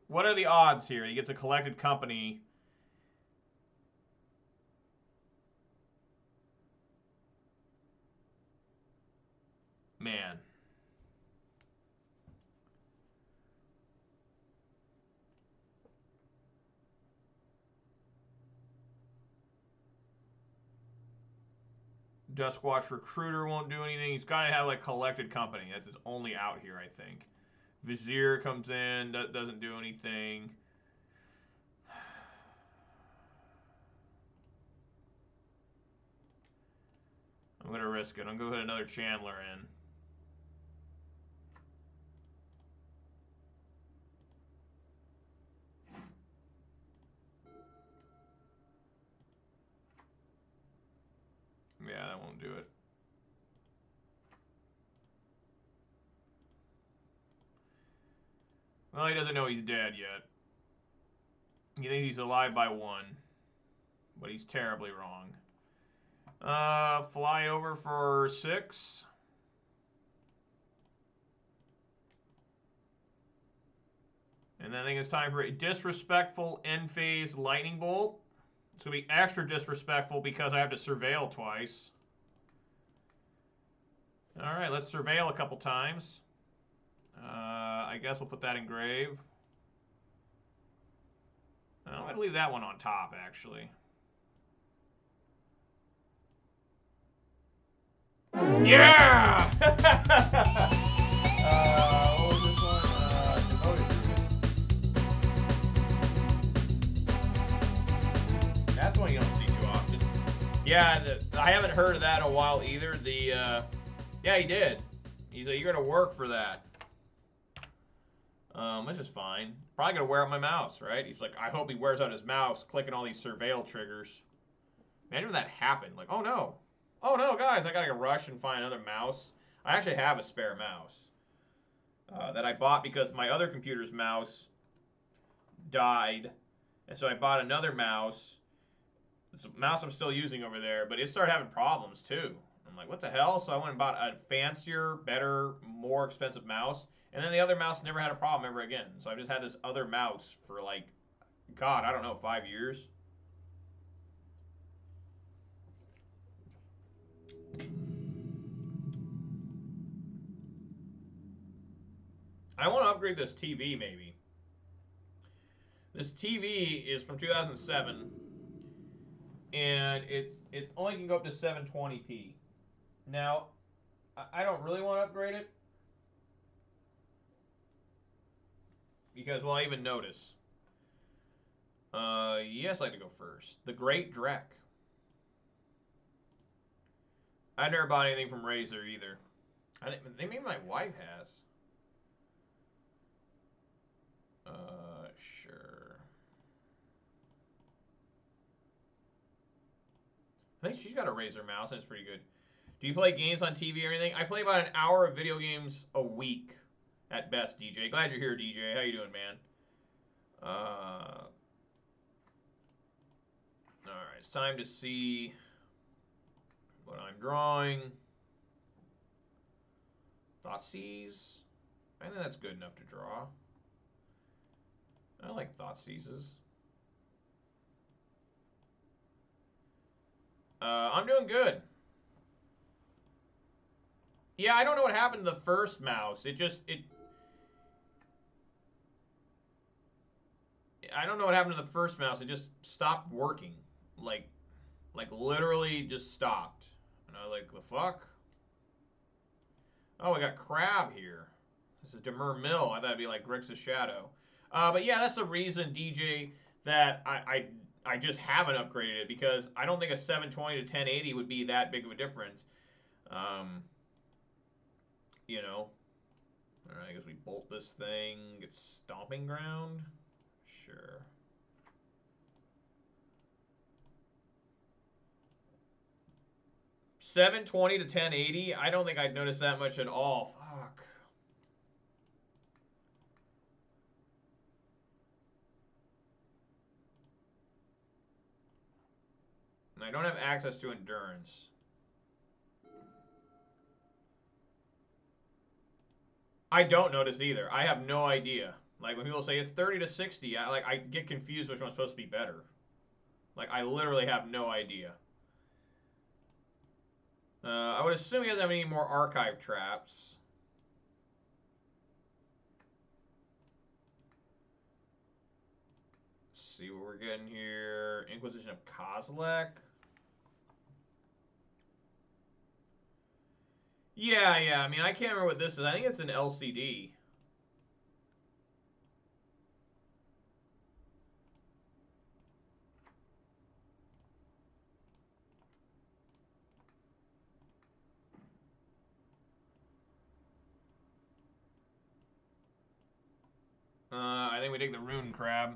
What are the odds here? He gets a Collected Company. Man. Duskwatch Recruiter won't do anything. He's got to have like Collected Company. That's his only out here, I think. Vizier comes in, doesn't do anything. I'm going to risk it. I'm going to put another Chandler in. Yeah, that won't do it. Well, he doesn't know he's dead yet. He thinks he's alive by 1. But he's terribly wrong. Fly over for 6. And then I think it's time for a disrespectful end phase lightning bolt. It's going to be extra disrespectful because I have to surveil twice. Alright, let's surveil a couple times. I guess we'll put that in grave. I'm going to leave that one on top, actually. Yeah! What was this one? Devoted. That's one you don't see too often. Yeah, I haven't heard of that in a while either. Yeah, he did. He's like, you're going to work for that. Which is fine. Probably going to wear out my mouse, right? He's like, I hope he wears out his mouse clicking all these surveil triggers. Imagine if that happened. Like, oh no. Oh no, guys, I gotta rush and find another mouse. I actually have a spare mouse that I bought because my other computer's mouse died. And so I bought another mouse. It's a mouse I'm still using over there, but it started having problems too. I'm like, what the hell? So I went and bought a fancier, better, more expensive mouse. And then the other mouse never had a problem ever again. So I've just had this other mouse for like, God, I don't know, 5 years. I want to upgrade this TV maybe. This TV is from 2007, and it only can go up to 720p. Now, I don't really want to upgrade it because, well, I even notice. Yes, I like to go first. The Great Drek. I never bought anything from Razer either. I think maybe my wife has. Sure. I think she's got a Razer mouse and it's pretty good. Do you play games on TV or anything? I play about an hour of video games a week at best, DJ. Glad you're here, DJ. How you doing, man? Alright, it's time to see what I'm drawing. Thoughtseize. I think that's good enough to draw. I like Thoughtseizes. I'm doing good. Yeah, I don't know what happened to the first mouse. I don't know what happened to the first mouse. It just stopped working. Like literally just stopped. And I was like, the fuck? Oh, I got Crab here. This is Dimir Mill. I thought it'd be like Grixis Shadow. But yeah, that's the reason, DJ, that I just haven't upgraded it, because I don't think a 720 to 1080 would be that big of a difference. You know. Alright, I guess we bolt this thing. Get Stomping Ground. Sure. $720 to 1080. I don't think I'd notice that much at all. Fuck. And I don't have access to endurance. I don't notice either. I have no idea. Like when people say it's 30 to 60, I get confused which one's supposed to be better. Like I literally have no idea. I would assume he doesn't have any more archive traps. Let's see what we're getting here. Inquisition of Kozilek. Yeah. I mean, I can't remember what this is. I think it's an LCD. I think we take the Rune Crab.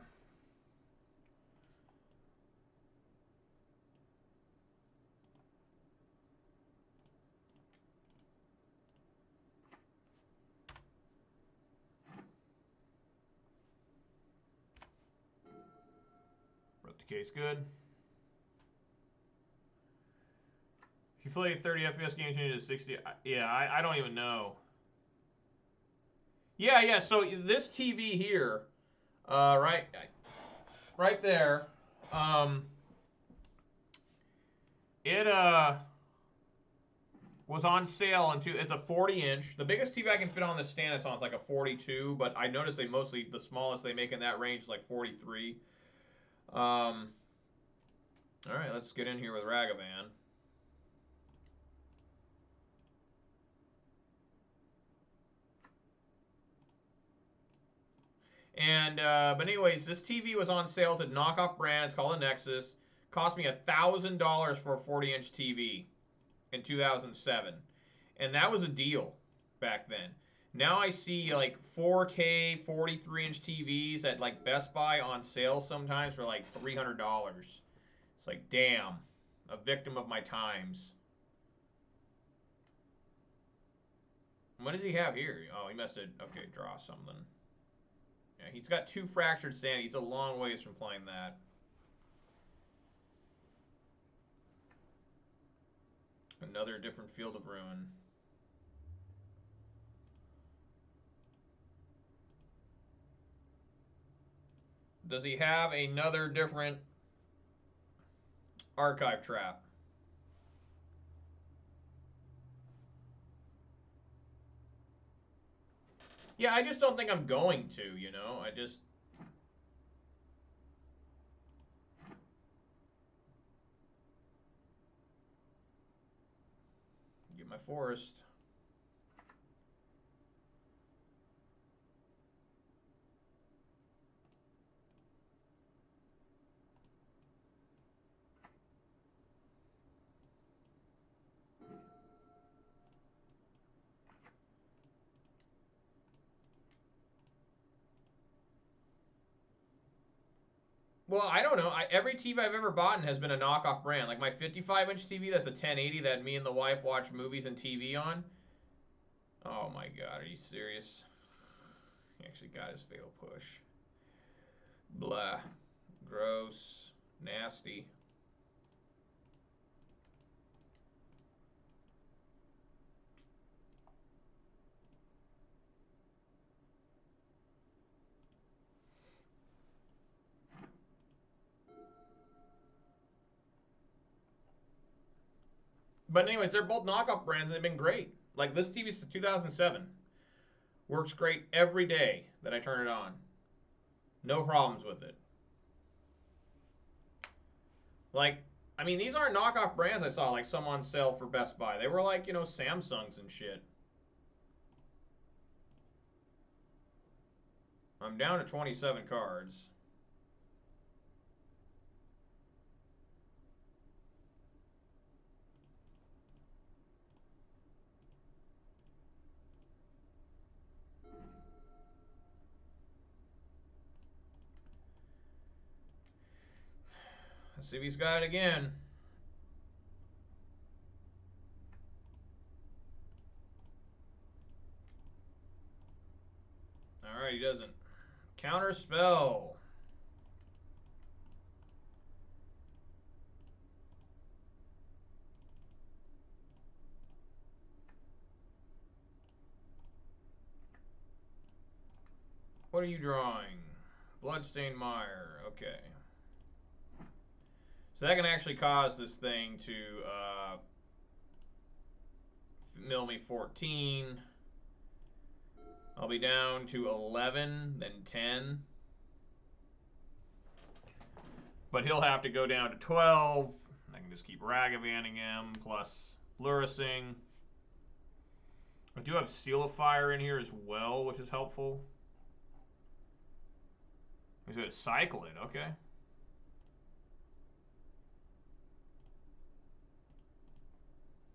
Wrote the case good. If you play 30 FPS game, change it to 60. Yeah, I don't even know. Yeah. So this TV here, right there, it was on sale it's a 40-inch. The biggest TV I can fit on this stand it's on is like a 42, but I noticed the smallest they make in that range is like 43. All right, let's get in here with Ragavan. And but anyways, this TV was on sale to knockoff brand. It's called a Nexus. Cost me $1,000 for a 40-inch TV in 2007, and that was a deal back then. Now I see like 4K 43-inch TVs at like Best Buy on sale sometimes for like $300. It's like, damn, a victim of my times. What does he have here? Oh, he must have, okay, draw something. Yeah, he's got 2 fractured sand. He's a long ways from playing that. Another different Field of Ruin. Does he have another different archive trap? Yeah, I just don't think I'm going to, you know? I just... Get my forest. Well, I don't know. Every TV I've ever bought has been a knockoff brand. Like my 55-inch TV, that's a 1080 that me and the wife watch movies and TV on. Oh my god, are you serious? He actually got his fatal push. Blah. Gross. Nasty. But anyways, they're both knockoff brands and they've been great. Like this TV's 2007. Works great every day that I turn it on. No problems with it. Like, I mean, these aren't knockoff brands I saw like some on sale for Best Buy. They were like, you know, Samsungs and shit. I'm down to 27 cards. Let's see if he's got it again. Alright, he doesn't. Counter spell. What are you drawing? Bloodstained Mire. Okay. So that can actually cause this thing to mill me 14. I'll be down to 11, then 10. But he'll have to go down to 12. I can just keep Ragavanning him, plus Fluorescing. I do have Seal of Fire in here as well, which is helpful. He's going to cycle it, okay.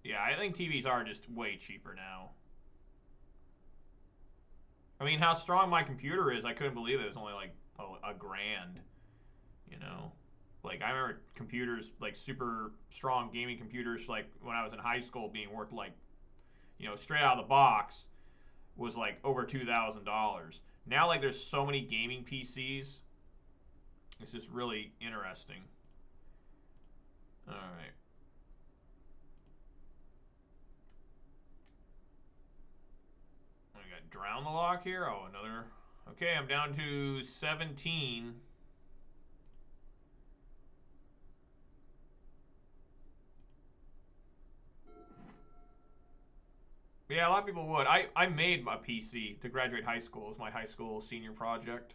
Yeah, I think TVs are just way cheaper now. I mean, how strong my computer is, I couldn't believe it was only like a grand, you know? Like, I remember computers, like super strong gaming computers, like when I was in high school being worth like, you know, straight out of the box was like over $2,000. Now, like, there's so many gaming PCs. It's just really interesting. All right. I got Drown the Lock here. Oh, another. Okay, I'm down to 17. Yeah, a lot of people would. I made my PC to graduate high school. It was my high school senior project.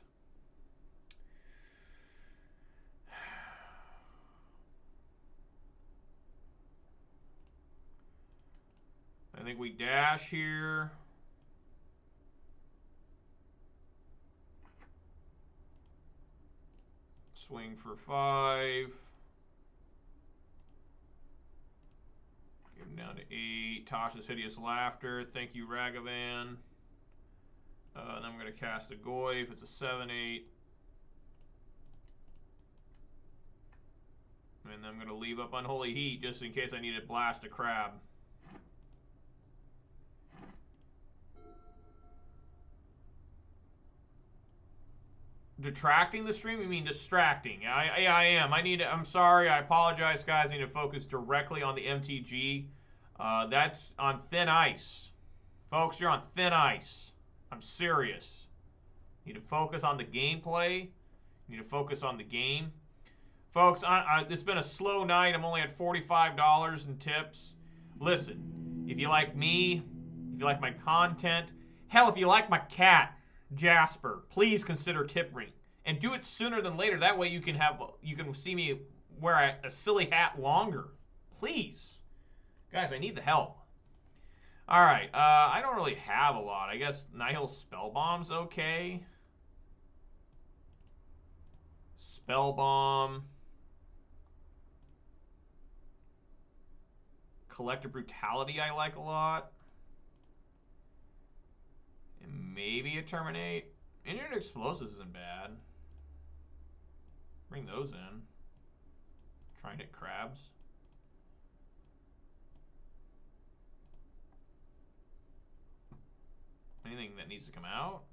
I think we dash here. Swing for 5. Give him down to 8. Tasha's Hideous Laughter. Thank you, Ragavan. And I'm going to cast a Goyf. It's a 7/8. And I'm going to leave up Unholy Heat just in case I need to blast a crab. Detracting the stream? You mean distracting? I am. I'm sorry. I apologize, guys. I need to focus directly on the MTG. That's on thin ice. Folks, you're on thin ice. I'm serious. You need to focus on the gameplay. You need to focus on the game. Folks, it's been a slow night. I'm only at $45 in tips. Listen, if you like me, if you like my content, hell, if you like my cat, Jasper, please consider tipping, and do it sooner than later. That way you can see me wear a silly hat longer. Please, guys, I need the help. All right, I don't really have a lot. I guess Nihil Spellbomb's okay. Spellbomb. Collective Brutality I like a lot. And maybe a Terminate. Engineered Explosives isn't bad. Bring those in. Try and hit crabs. Anything that needs to come out?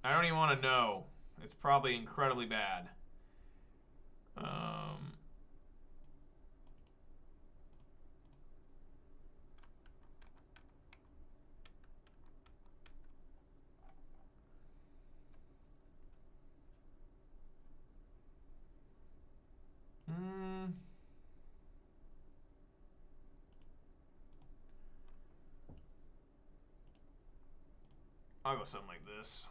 I don't even want to know. It's probably incredibly bad. I'll go something like this.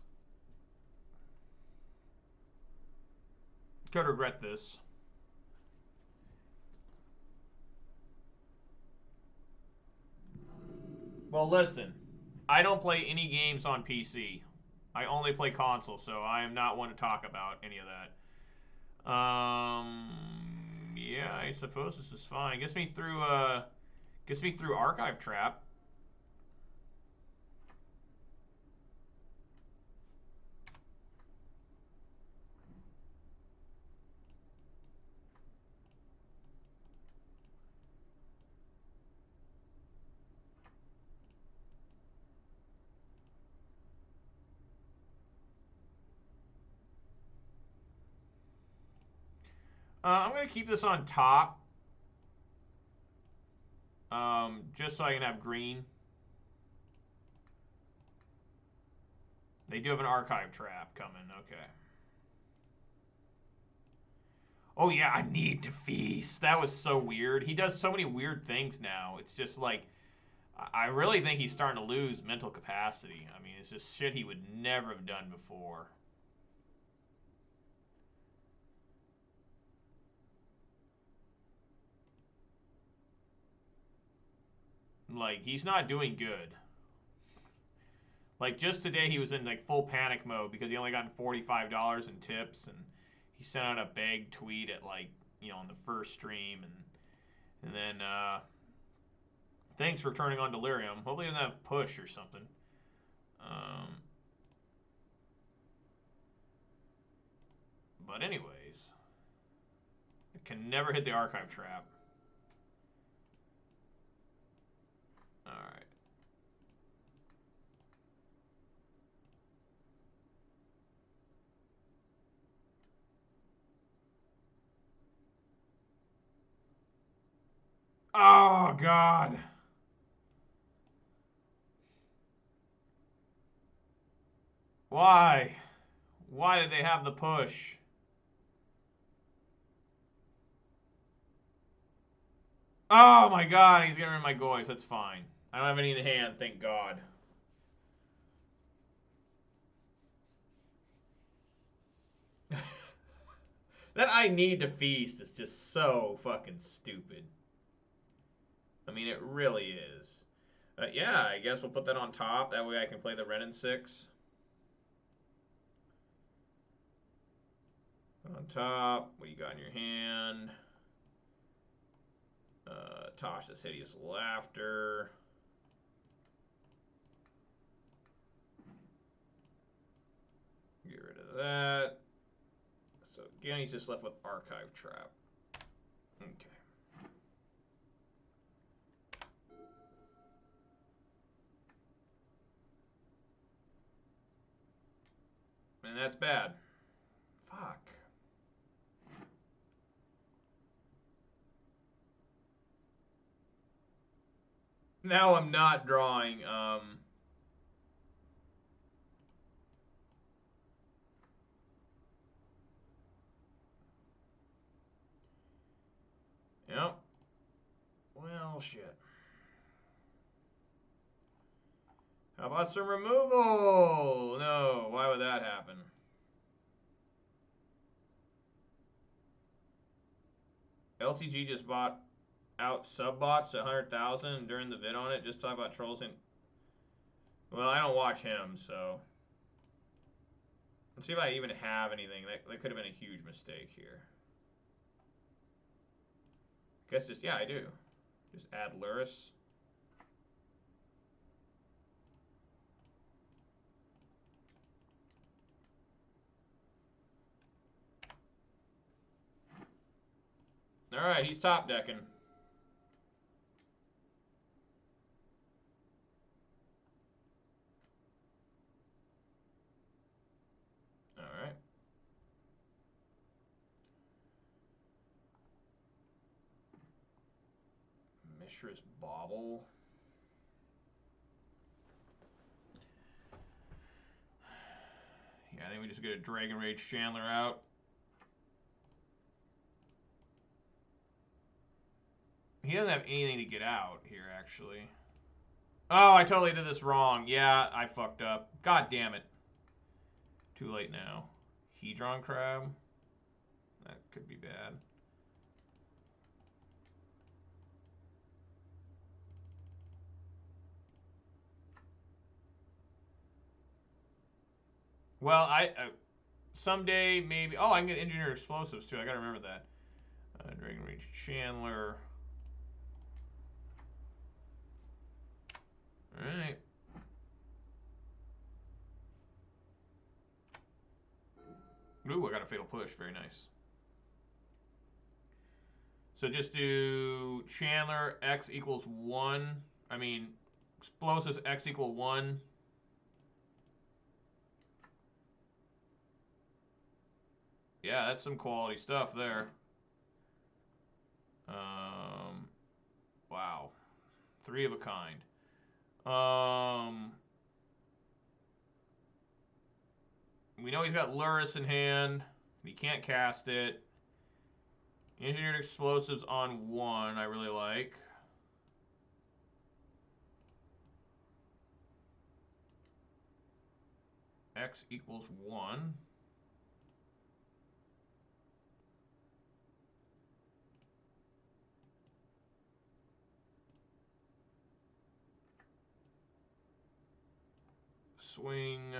Could regret this. Well, listen. I don't play any games on PC. I only play console, so I am not one to talk about any of that. Yeah, I suppose this is fine. Gets me through Archive Trap. I'm going to keep this on top. Just so I can have green. They do have an Archive Trap coming. Okay. Oh, yeah, I need to feast. That was so weird. He does so many weird things now. It's just like, I really think he's starting to lose mental capacity. I mean, it's just shit he would never have done before. Like, he's not doing good. Like, just today he was in, like, full panic mode because he only got $45 in tips, and he sent out a beg tweet at, like, you know, on the first stream, and then, thanks for turning on Delirium. Hopefully he doesn't have push or something. But anyways, I can never hit the Archive Trap. Alright. Oh, God. Why? Why did they have the push? Oh, my God. He's getting rid of my Goys. That's fine. I don't have any in hand, thank God. That I need to feast is just so fucking stupid. I mean, it really is. Yeah, I guess we'll put that on top. That way I can play the Ren and 6. On top, what you got in your hand? Tasha's Hideous Laughter. Get rid of that. So again, he's just left with Archive Trap. Okay. And that's bad. Fuck. Now I'm not drawing, Yep. Well, shit. How about some removal? No, why would that happen? LTG just bought out sub-bots to 100,000 during the vid on it. Just talk about trolls and... Well, I don't watch him, so... Let's see if I even have anything. That could have been a huge mistake here. Guess just... Yeah, I do. Just add Luris. Alright, he's top decking. Alright. Mishra's Bauble. Yeah, I think we just get a Dragon Rage Chandler out. He doesn't have anything to get out here, actually. Oh, I totally did this wrong. Yeah, I fucked up. God damn it. Too late now. Hedron Crab. That could be bad. Well, I someday maybe. Oh, I can get Engineered Explosives too. I gotta remember that. Dragon Rage Chandler. All right. Ooh, I got a Fatal Push. Very nice. So just do Chandler X equals 1. I mean, Explosives X equal 1. Yeah, that's some quality stuff there. Wow. 3 of a kind. We know he's got Luris in hand. He can't cast it. Engineered Explosives on 1, I really like. X equals 1. Swing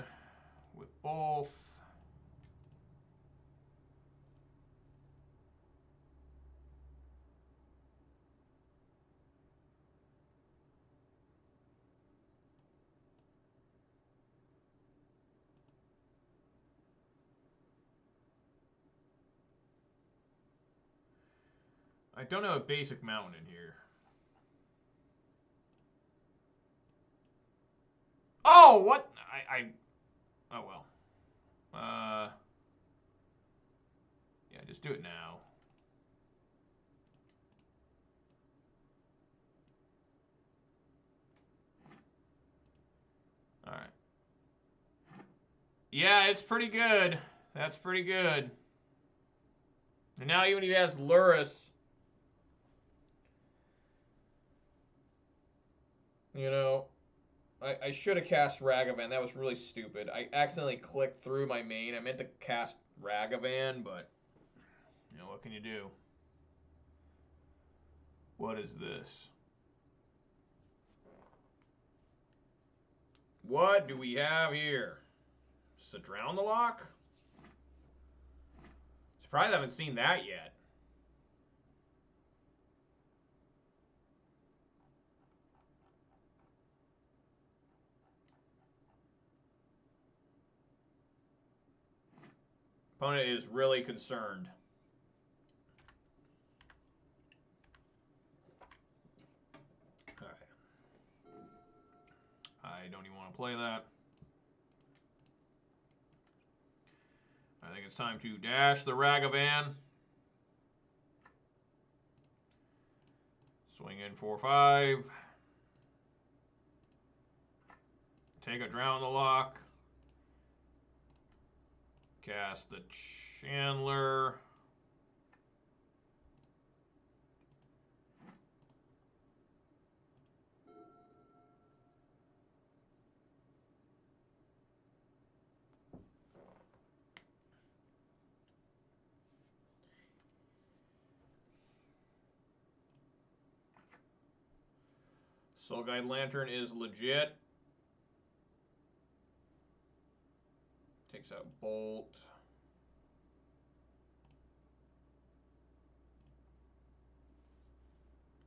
with both. I don't know a basic mountain in here. Oh, what? Oh, well. Yeah, just do it now. All right. Yeah, it's pretty good. That's pretty good. And now even if he has Luris, you know, I should have cast Ragavan. That was really stupid. I accidentally clicked through my main. I meant to cast Ragavan, but, you know, what can you do? What is this? What do we have here? Drown the Lock? Surprised I haven't seen that yet. Opponent is really concerned. All right. I don't even want to play that. I think it's time to dash the Ragavan. Swing in 4/5. Take a Drown the Lock. Cast the Chandler. Soul Guide Lantern is legit. Takes out Bolt.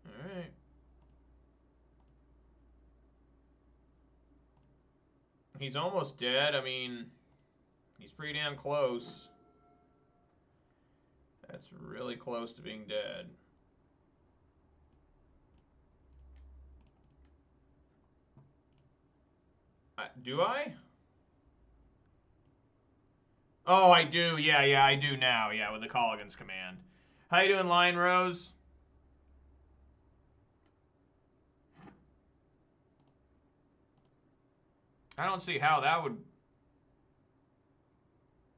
Alright. He's almost dead. I mean, he's pretty damn close. That's really close to being dead. Do I? Oh, I do. Yeah, I do now. Yeah, with the Colligan's command. How you doing, Lion Rose? I don't see how that would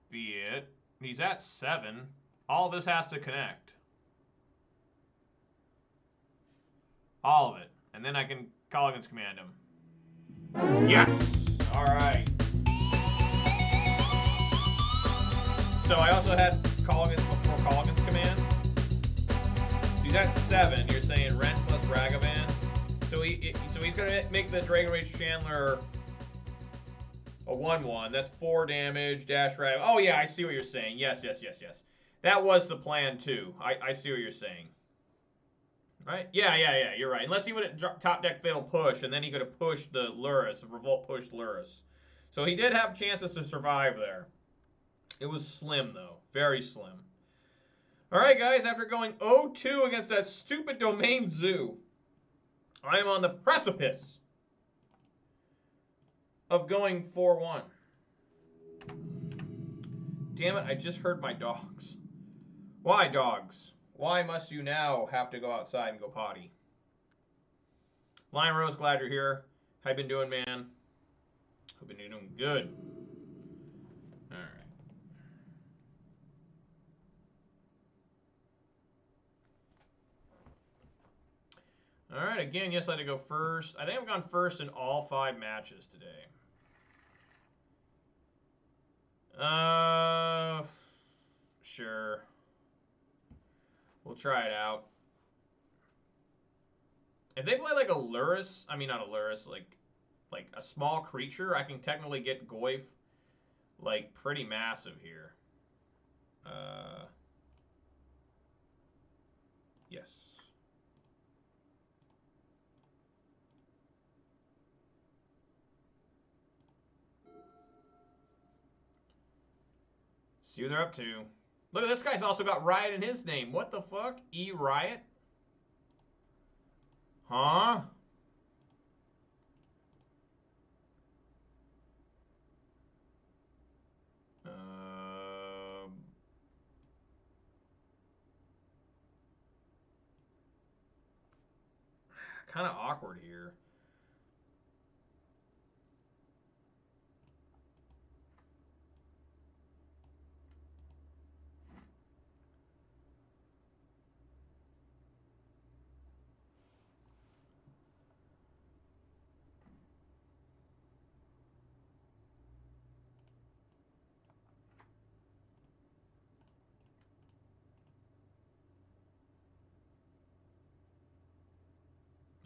be it. He's at 7. All this has to connect. All of it. And then I can Colligan's command him. Yes! Alright. So I also had Colligan's before Colligan's command. He's at 7. You're saying Rent plus Ragavan. So he's gonna make the Dragon Rage Chandler a 1/1. That's 4 damage. Dash Rag. Oh yeah, I see what you're saying. Yes. That was the plan too. I see what you're saying. Right? Yeah. You're right. Unless he would have top deck Fatal Push, and then he could have pushed the Lurrus. Revolt pushed Lurrus. So he did have chances to survive there. It was slim though. Very slim. Alright guys, after going 0-2 against that stupid Domain Zoo, I am on the precipice of going 4-1. Damn it, I just heard my dogs. Why, dogs? Why must you now have to go outside and go potty? Lion Rose, glad you're here. How you been doing, man? Hope you're doing good. Alright. Alright, again, yes, I had to go first. I think I've gone first in all 5 matches today. Sure. We'll try it out. If they play like a Lurrus, I mean not a Lurrus, like a small creature, I can technically get Goyf like pretty massive here. Yes. See what they're up to. Look at this guy's also got Riot in his name. What the fuck? E-Riot? Huh? Kind of awkward here.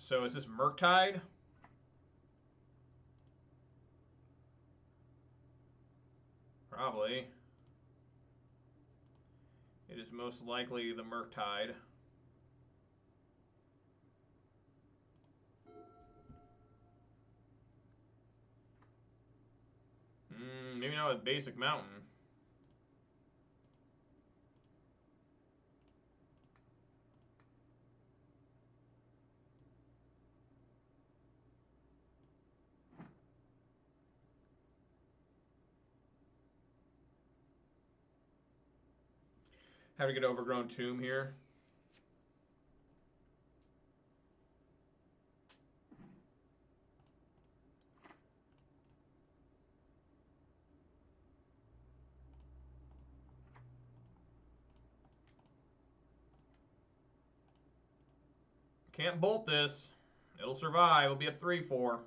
So is this Murktide? Probably. It is most likely the Murktide. Maybe not with Basic Mountain. Have to get Overgrown Tomb here. Can't bolt this. It'll survive. It'll be a 3-4.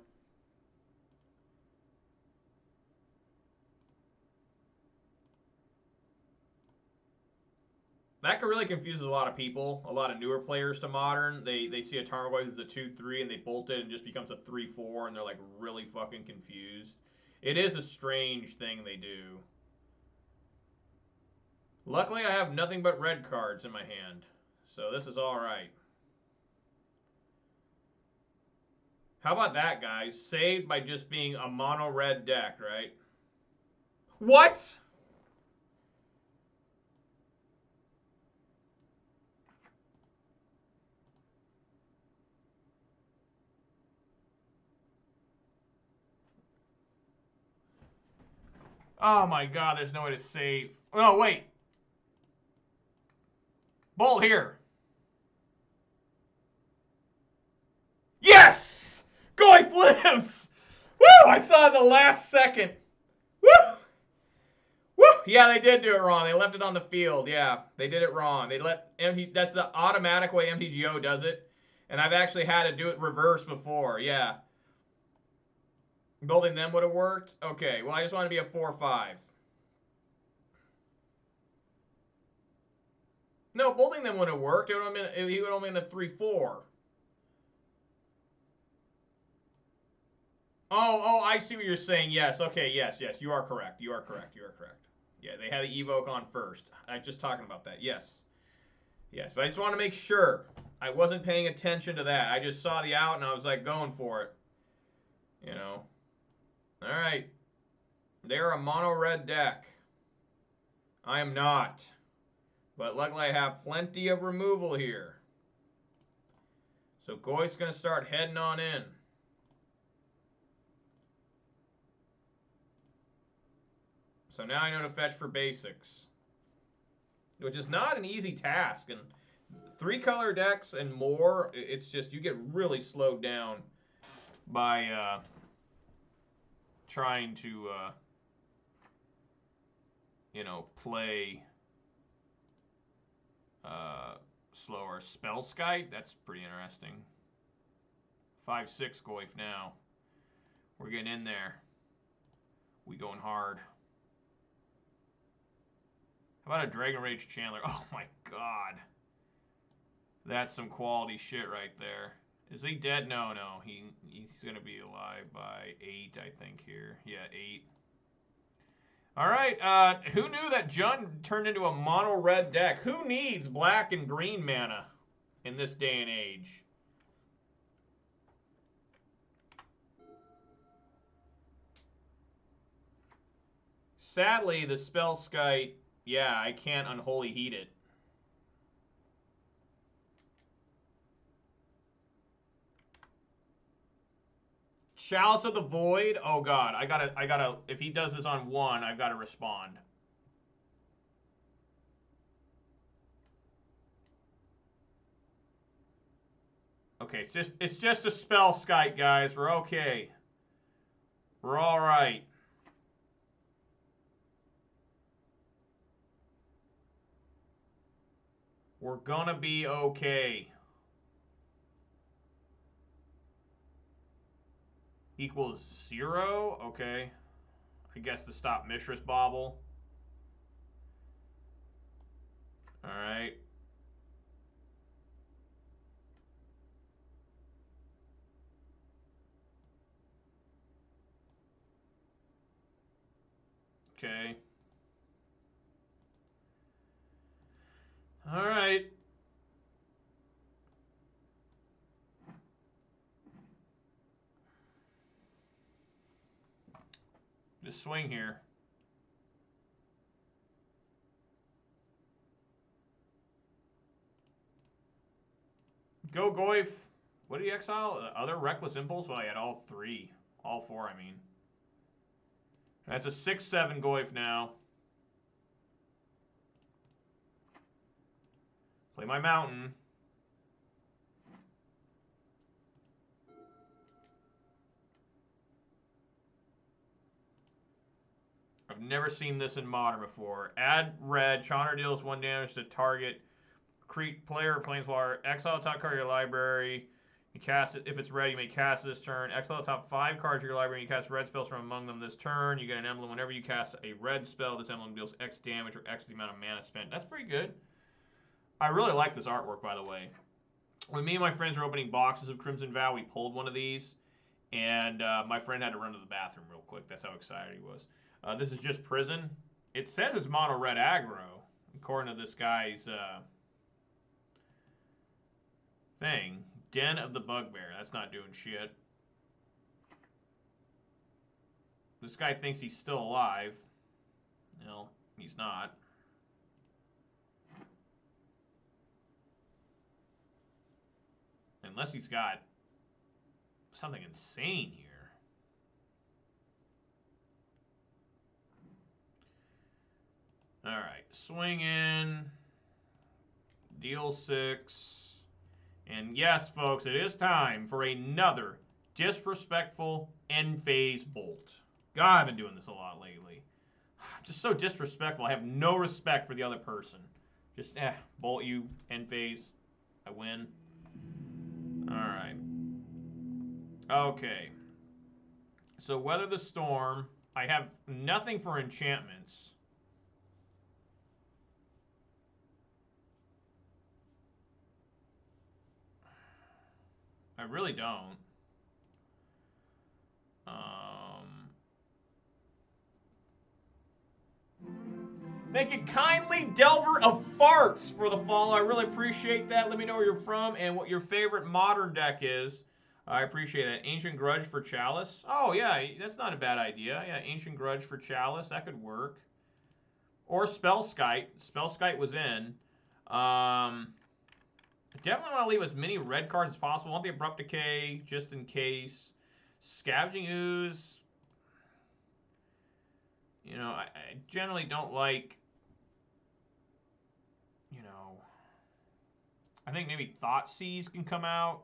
That could really confuse a lot of people, a lot of newer players to Modern. They see a Tarmogoyf as a 2-3 and they bolt it and just becomes a 3-4 and they're like really fucking confused. It is a strange thing they do. Luckily, I have nothing but red cards in my hand, so this is alright. How about that, guys? Saved by just being a mono-red deck, right? What? Oh my god, there's no way to save. Oh, wait. Bolt here. Yes! Goy flips! Woo! I saw it in the last second. Woo! Woo! Yeah, they did do it wrong. They left it on the field. Yeah, they did it wrong. They let that's the automatic way MTGO does it. And I've actually had to do it reverse before. Yeah. Building them would have worked. Okay, well, I just want to be a 4-5. No, building them would have worked. It would have been, he would have been a 3-4. Oh, I see what you're saying. Yes, okay, yes. You are correct. You are correct. Yeah, they had the evoke on first. I was just talking about that. Yes, but I just want to make sure. I wasn't paying attention to that. I just saw the out and I was like going for it. You know. All right. They're a mono red deck. I am not. But luckily I have plenty of removal here. So Goy's going to start heading on in. So now I know to fetch for basics. Which is not an easy task. And 3-color decks and more, it's just you get really slowed down by trying to, you know, play slower. Spellskite, that's pretty interesting. 5-6 Goyf now. We're getting in there. We going hard. How about a Dragon Rage Chandler? Oh my god. That's some quality shit right there. Is he dead? No. He's going to be alive by 8, I think, here. Yeah, 8. All right. Who knew that Jund turned into a mono-red deck? Who needs black and green mana in this day and age? Sadly, the Spellskite, yeah, I can't Unholy Heat it. Chalice of the Void. Oh god, I gotta. If he does this on 1, I've got to respond. Okay, it's just a Spellskite, guys. We're okay. We're all right. We're gonna be okay. Equals 0. Okay. I guess to stop Mishra's Bobble. All right. Okay. All right. Just swing here. Go Goyf. What did he exile? Other Reckless Impulse? Well, he had all 3. All 4, I mean. That's a 6-7 Goyf now. Play my mountain. I've never seen this in Modern before. Add red. Chandra deals 1 damage to target player or planeswalker. Exile top card of your library. You cast it. If it's red, you may cast it this turn. Exile top 5 cards of your library. You cast red spells from among them this turn. You get an emblem. Whenever you cast a red spell, this emblem deals X damage or X the amount of mana spent. That's pretty good. I really like this artwork, by the way. When me and my friends were opening boxes of Crimson Vow, we pulled one of these. And my friend had to run to the bathroom real quick. That's how excited he was. This is just Prison. It says it's mono red aggro, according to this guy's thing. Den of the Bugbear. That's not doing shit. This guy thinks he's still alive. No, he's not. Unless he's got something insane here. Alright, swing in. Deal 6. And yes, folks, it is time for another disrespectful end phase bolt. God, I've been doing this a lot lately. Just so disrespectful. I have no respect for the other person. Just, bolt you, end phase. I win. Alright. Okay. So, Weather the Storm. I have nothing for enchantments. I really don't. Thank you kindly, Delver of Farts, for the follow. I really appreciate that. Let me know where you're from and what your favorite modern deck is. I appreciate that. Ancient Grudge for Chalice. Oh, yeah, that's not a bad idea. Yeah, Ancient Grudge for Chalice. That could work. Or Spellskite. Spellskite was in. I definitely want to leave as many red cards as possible. I want the Abrupt Decay, just in case. Scavenging Ooze. You know, I generally don't like... You know... I think maybe Thoughtseize can come out.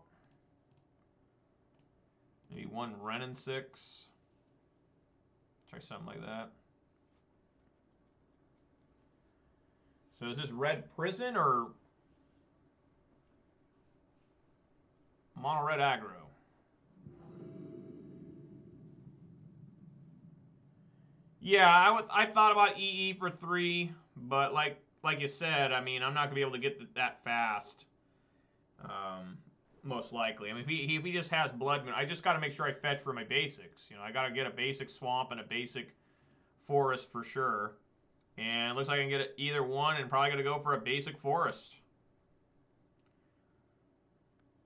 Maybe one Wrenn and 6. Try something like that. So is this Red Prison or Mono Red Aggro? Yeah, I thought about EE for 3, but like you said, I mean, I'm not gonna be able to get that fast. Most likely. I mean, if he just has Blood Moon, I just got to make sure I fetch for my basics. You know, I got to get a basic swamp and a basic forest for sure. And it looks like I can get either one, and probably going to go for a basic forest.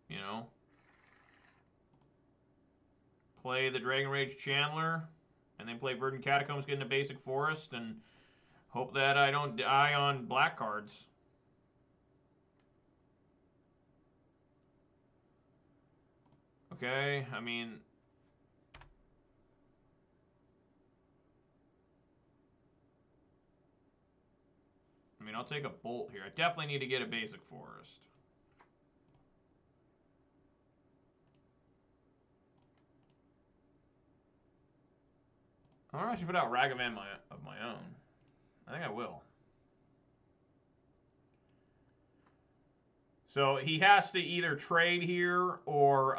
You know. Play the Dragon Rage Chandler, and then play Verdant Catacombs, get in a basic forest, and hope that I don't die on black cards. Okay, I mean... I'll take a bolt here. I definitely need to get a basic forest. I wonder if I should put out Ragavan of my own. I think I will. So he has to either trade here or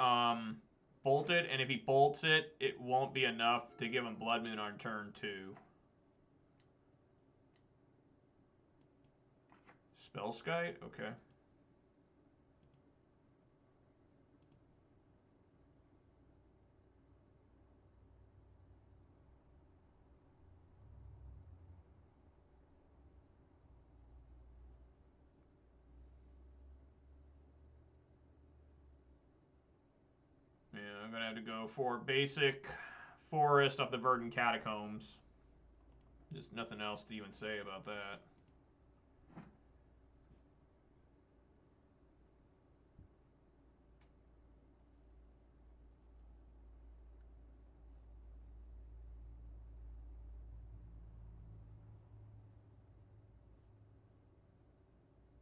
bolt it, and if he bolts it, it won't be enough to give him Blood Moon on turn 2. Spellskite? Okay. Yeah, I'm going to have to go for basic forest off the Verdant Catacombs. There's nothing else to even say about that.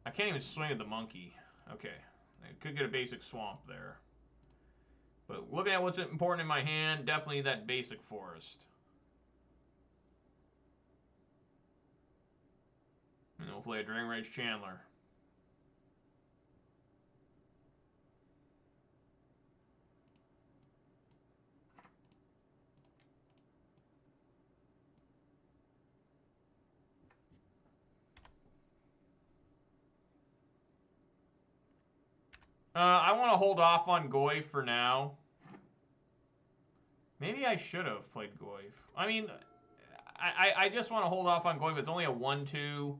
I can't even swing at the monkey. Okay. I could get a basic swamp there. But looking at what's important in my hand, definitely that basic forest. And then we'll play a Dragon Rage Chandler. I want to hold off on Goyf for now. Maybe I should have played Goyf. I mean, I just want to hold off on Goyf. It's only a 1-2.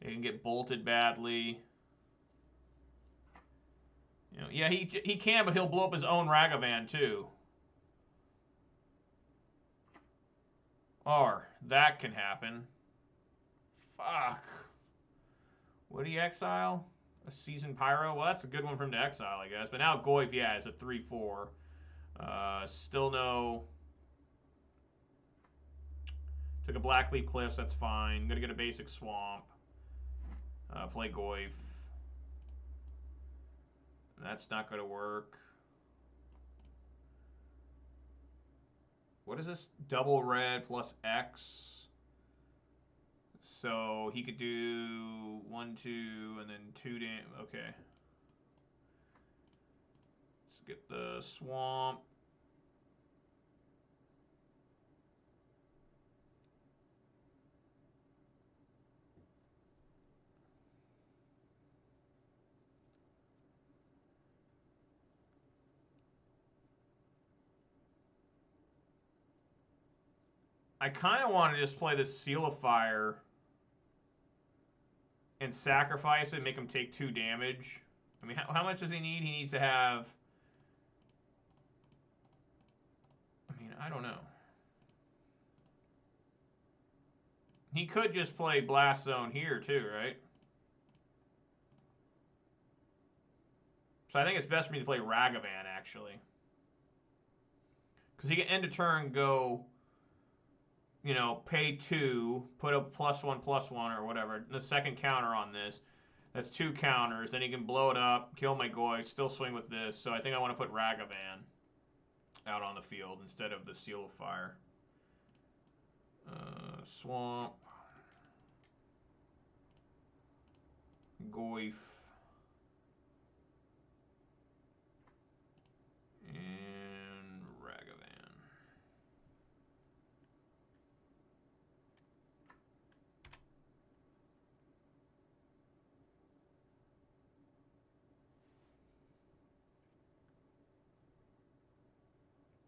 It can get bolted badly. You know, yeah, he can, but he'll blow up his own Ragavan too. Or that can happen. Fuck. Would he exile? A Seasoned Pyro? Well, that's a good one for him to exile, I guess. But now Goyf, yeah, is a 3-4. Still no... Took a Blackleaf Cliffs, that's fine. I'm going to get a basic Swamp. Play Goyf. That's not going to work. What is this? Double red plus X. So he could do 1, 2, and then 2 damage. Okay. Let's get the Swamp. I kind of want to just play this Seal of Fire and sacrifice it, make him take 2 damage. I mean, how much does he need? He needs to have... I mean, I don't know. He could just play Blast Zone here too, right? So I think it's best for me to play Ragavan, actually. Because he can end a turn, go... You know, pay 2, put a +1/+1 or whatever. And the second counter on this. That's 2 counters. Then he can blow it up, kill my Goy, still swing with this. So I think I want to put Ragavan out on the field instead of the Seal of Fire. Swamp. Goyf. And Ragavan.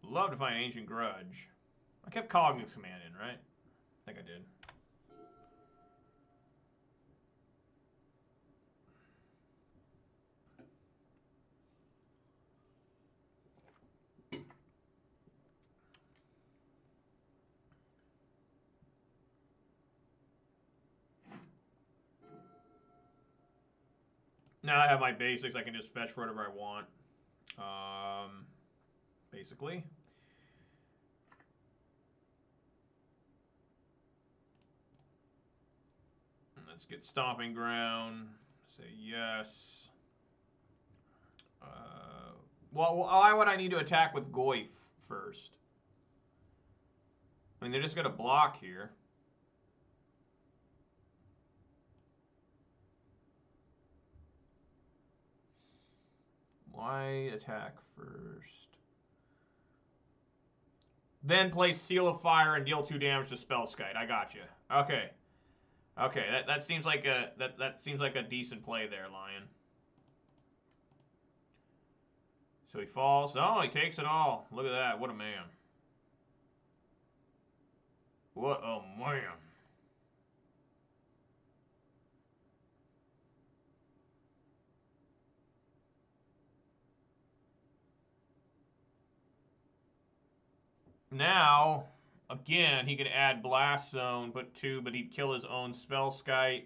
Love to find Ancient Grudge. I kept Cognitive Command in, right? I think I did. Now I have my basics, I can just fetch for whatever I want. Basically. Let's get Stomping Ground. Say yes. Well, why would I need to attack with Goyf first? I mean, they're just going to block here. Why attack first? Then play Seal of Fire and deal 2 damage to Spellskite. I got you. Okay. Okay, that seems like a that seems like a decent play there, Lion. So he falls. Oh, he takes it all. Look at that. What a man. What a man. Now, again, he could add Blast Zone, put 2, but he'd kill his own Spellskite.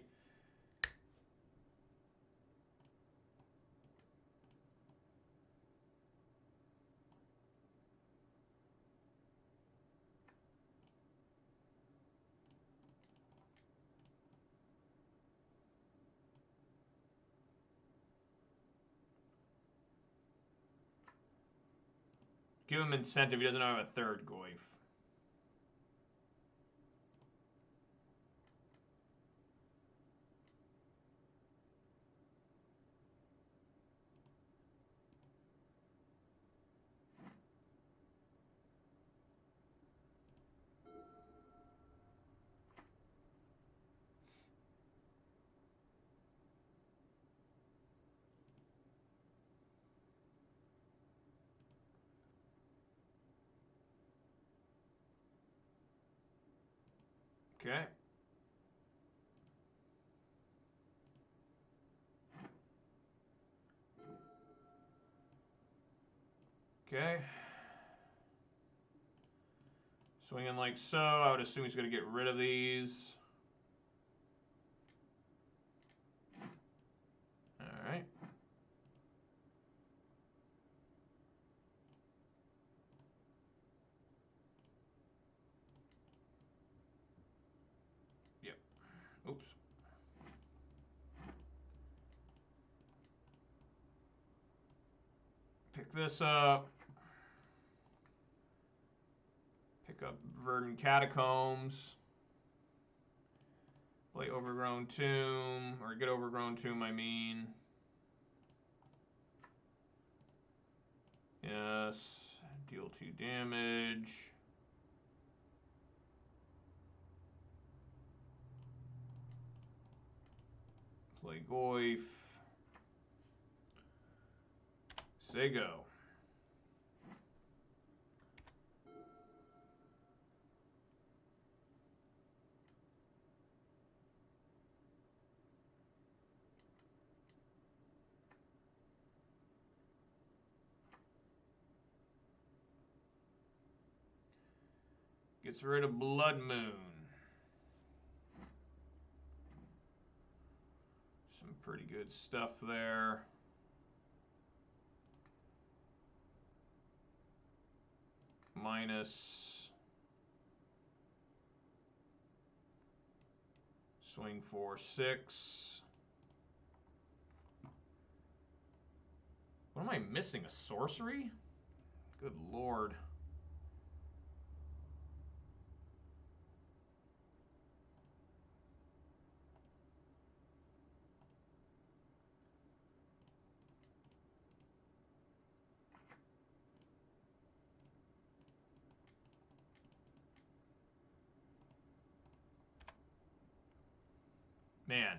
Give him incentive. He doesn't have a 3rd Goyf. Okay. Okay. Swinging like so. I would assume he's going to get rid of these. All right. Oops. Pick this up. Pick up Verdant Catacombs. Play Overgrown Tomb, or get Overgrown Tomb, I mean. Yes. Deal 2 damage. Play Goyf. Say go. Gets rid of Blood Moon. Some pretty good stuff there. Minus. Swing 4/6. What am I missing? A sorcery? Good lord. Man.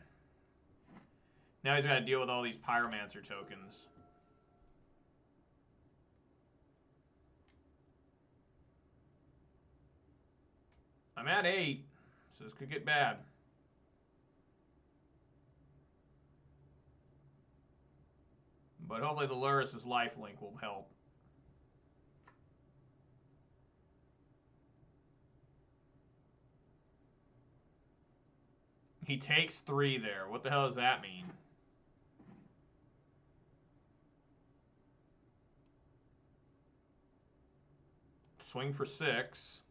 Now he's got to deal with all these Pyromancer tokens. I'm at 8, so this could get bad. But hopefully the Luris' lifelink will help. He takes 3 there. What the hell does that mean? Swing for 6.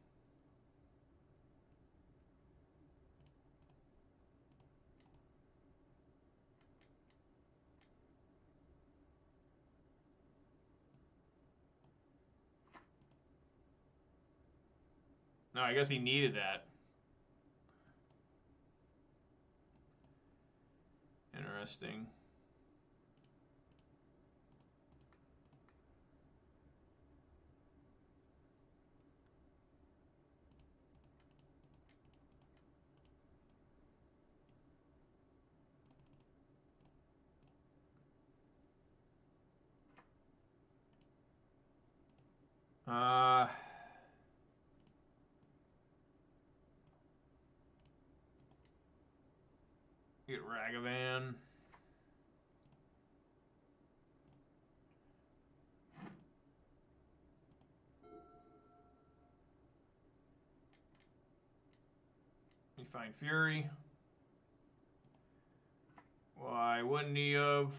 No, I guess he needed that. Interesting. Get Ragavan. You find Fury. Why wouldn't he have?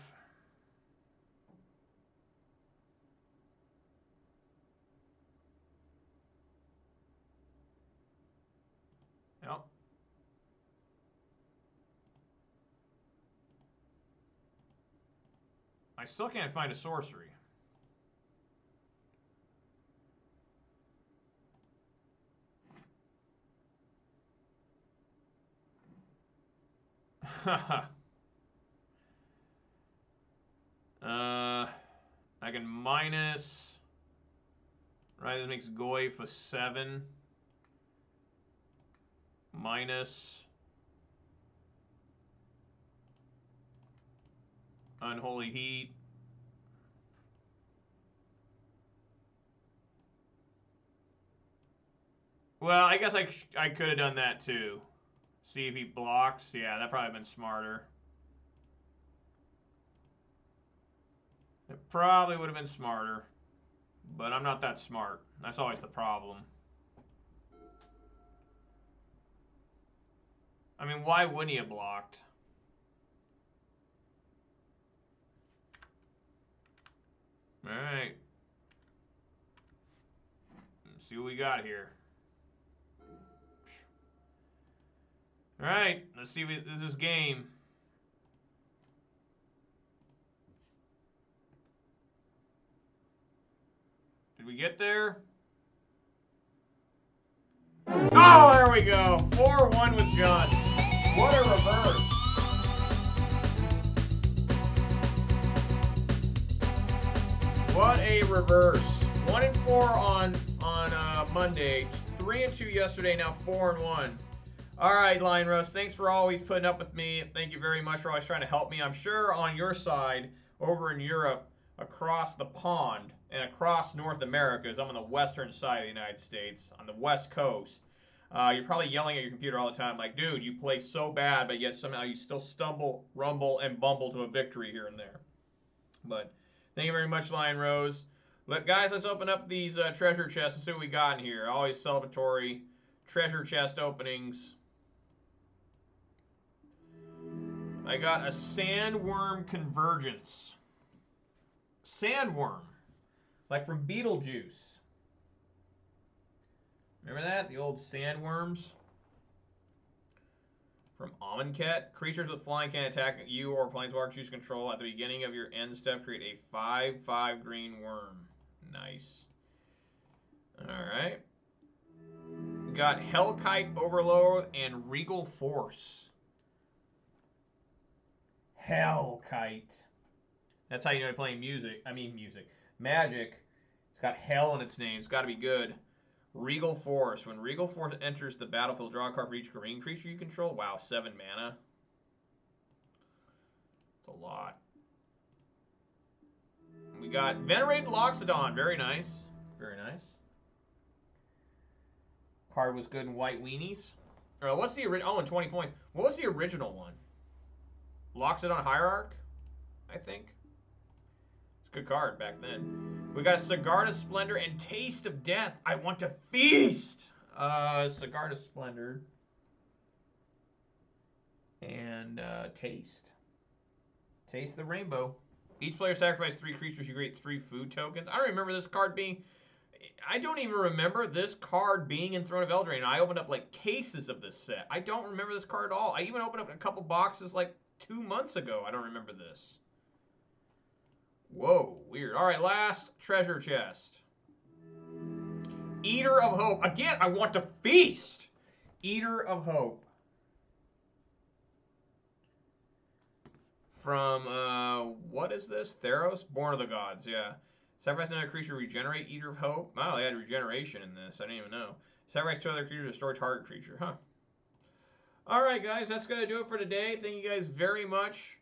Yep. I still can't find a sorcery. I can minus. Right, this makes Goyf a 7. Minus. Unholy Heat. Well, I guess I could have done that too. See if he blocks. Yeah, that probably been smarter. It probably would have been smarter. But I'm not that smart. That's always the problem. I mean, why wouldn't he have blocked? Alright. Let's see what we got here. All right, let's see if this is game. Did we get there? Oh, there we go. 4-1 with John. What a reverse. What a reverse. 1-4 on Monday. 3-2 yesterday. Now 4-1. All right, Lion Roast. Thanks for always putting up with me. Thank you very much for always trying to help me. I'm sure on your side, over in Europe, across the pond, and across North America, as I'm on the western side of the United States, on the West Coast, you're probably yelling at your computer all the time, like, dude, you play so bad, but yet somehow you still stumble, rumble, and bumble to a victory here and there. But thank you very much, Lion Rose. Guys, let's open up these treasure chests and see what we got in here. Always celebratory treasure chest openings. I got a Sandworm Convergence. Sandworm. Like from Beetlejuice. Remember that? The old sandworms? From Amonkhet. Creatures with flying can attack you or planeswalker choose control. At the beginning of your end step, create a 5/5 green worm. Nice. Alright. Got Hellkite Overlord and Regal Force. Hellkite. That's how you know you're playing Magic. It's got hell in its name. It's got to be good. Regal Force. When Regal Force enters the battlefield, draw a card for each green creature you control. Wow, 7 mana. That's a lot. We got Venerated Loxodon. Very nice. Very nice. Card was good in white weenies. What's the original? Oh, and 20 points. What was the original one? Loxodon Hierarch, I think. It's a good card back then. We got Sigarda Splendor and Taste of Death. I want to feast. Sigarda Splendor and Taste. Taste the rainbow. Each player sacrifices 3 creatures. You create 3 food tokens. I don't remember this card being. I don't even remember this card being in Throne of Eldraine. I opened up like cases of this set. I don't remember this card at all. I even opened up a couple boxes like 2 months ago. I don't remember this. Whoa, weird. All right, last treasure chest. Eater of Hope. Again, I want to feast. Eater of Hope. From, what is this? Theros? Born of the Gods, yeah. Sacrifice another creature, regenerate. Eater of Hope. Wow, they had regeneration in this. I didn't even know. Sacrifice 2 other creatures, restore target creature. Huh. All right, guys, that's going to do it for today. Thank you guys very much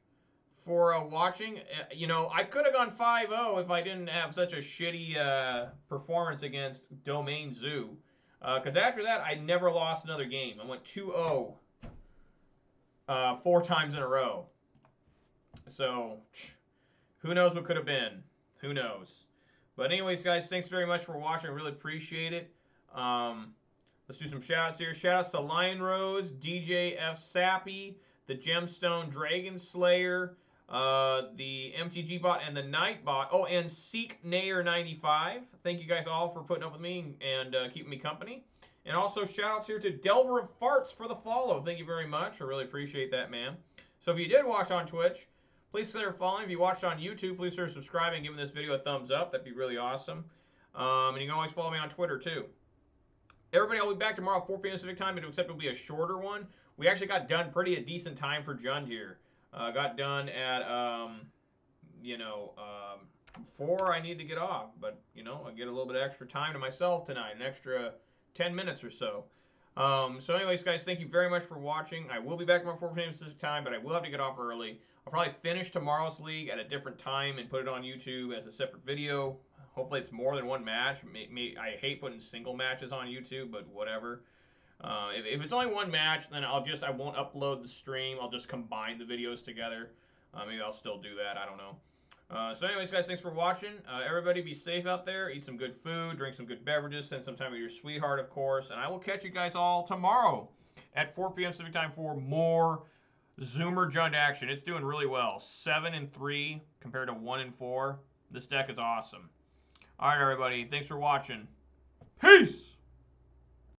for watching. You know, I could have gone 5-0 if I didn't have such a shitty performance against Domain Zoo. Because after that, I never lost another game. I went 2-0 4 times in a row. So, who knows what could have been? Who knows? But anyways, guys, thanks very much for watching. I really appreciate it. Let's do some shout-outs here. Shout-outs to Lion Rose, DJ F. Sappy, the Gemstone Dragon Slayer, the MTG bot, and the Night bot. Oh, and Seek Nayer 95. Thank you guys all for putting up with me and keeping me company. And also shout-outs here to Delver of Farts for the follow. Thank you very much. I really appreciate that, man. So if you did watch on Twitch, please consider following. If you watched on YouTube, please consider subscribing and giving this video a thumbs up. That'd be really awesome. And you can always follow me on Twitter, too. Everybody, I'll be back tomorrow at 4 p.m. Pacific time, except it'll be a shorter one. We actually got done a decent time for Jund here. Got done at, 4 I need to get off. But, you know, I get a little bit of extra time to myself tonight, an extra 10 minutes or so. So anyways, guys, thank you very much for watching. I will be back tomorrow at 4 p.m. Pacific time, but I will have to get off early. I'll probably finish tomorrow's league at a different time and put it on YouTube as a separate video. Hopefully it's more than one match. I hate putting single matches on YouTube, but whatever. If it's only one match, then I won't upload the stream. I'll just combine the videos together. Maybe I'll still do that. I don't know. So anyways, guys, thanks for watching. Everybody be safe out there. Eat some good food. Drink some good beverages. Spend some time with your sweetheart, of course. And I will catch you guys all tomorrow at 4 p.m. Pacific time for more Zoomer Jund action. It's doing really well. 7-3 compared to 1-4. This deck is awesome. All right, everybody. Thanks for watching. Peace!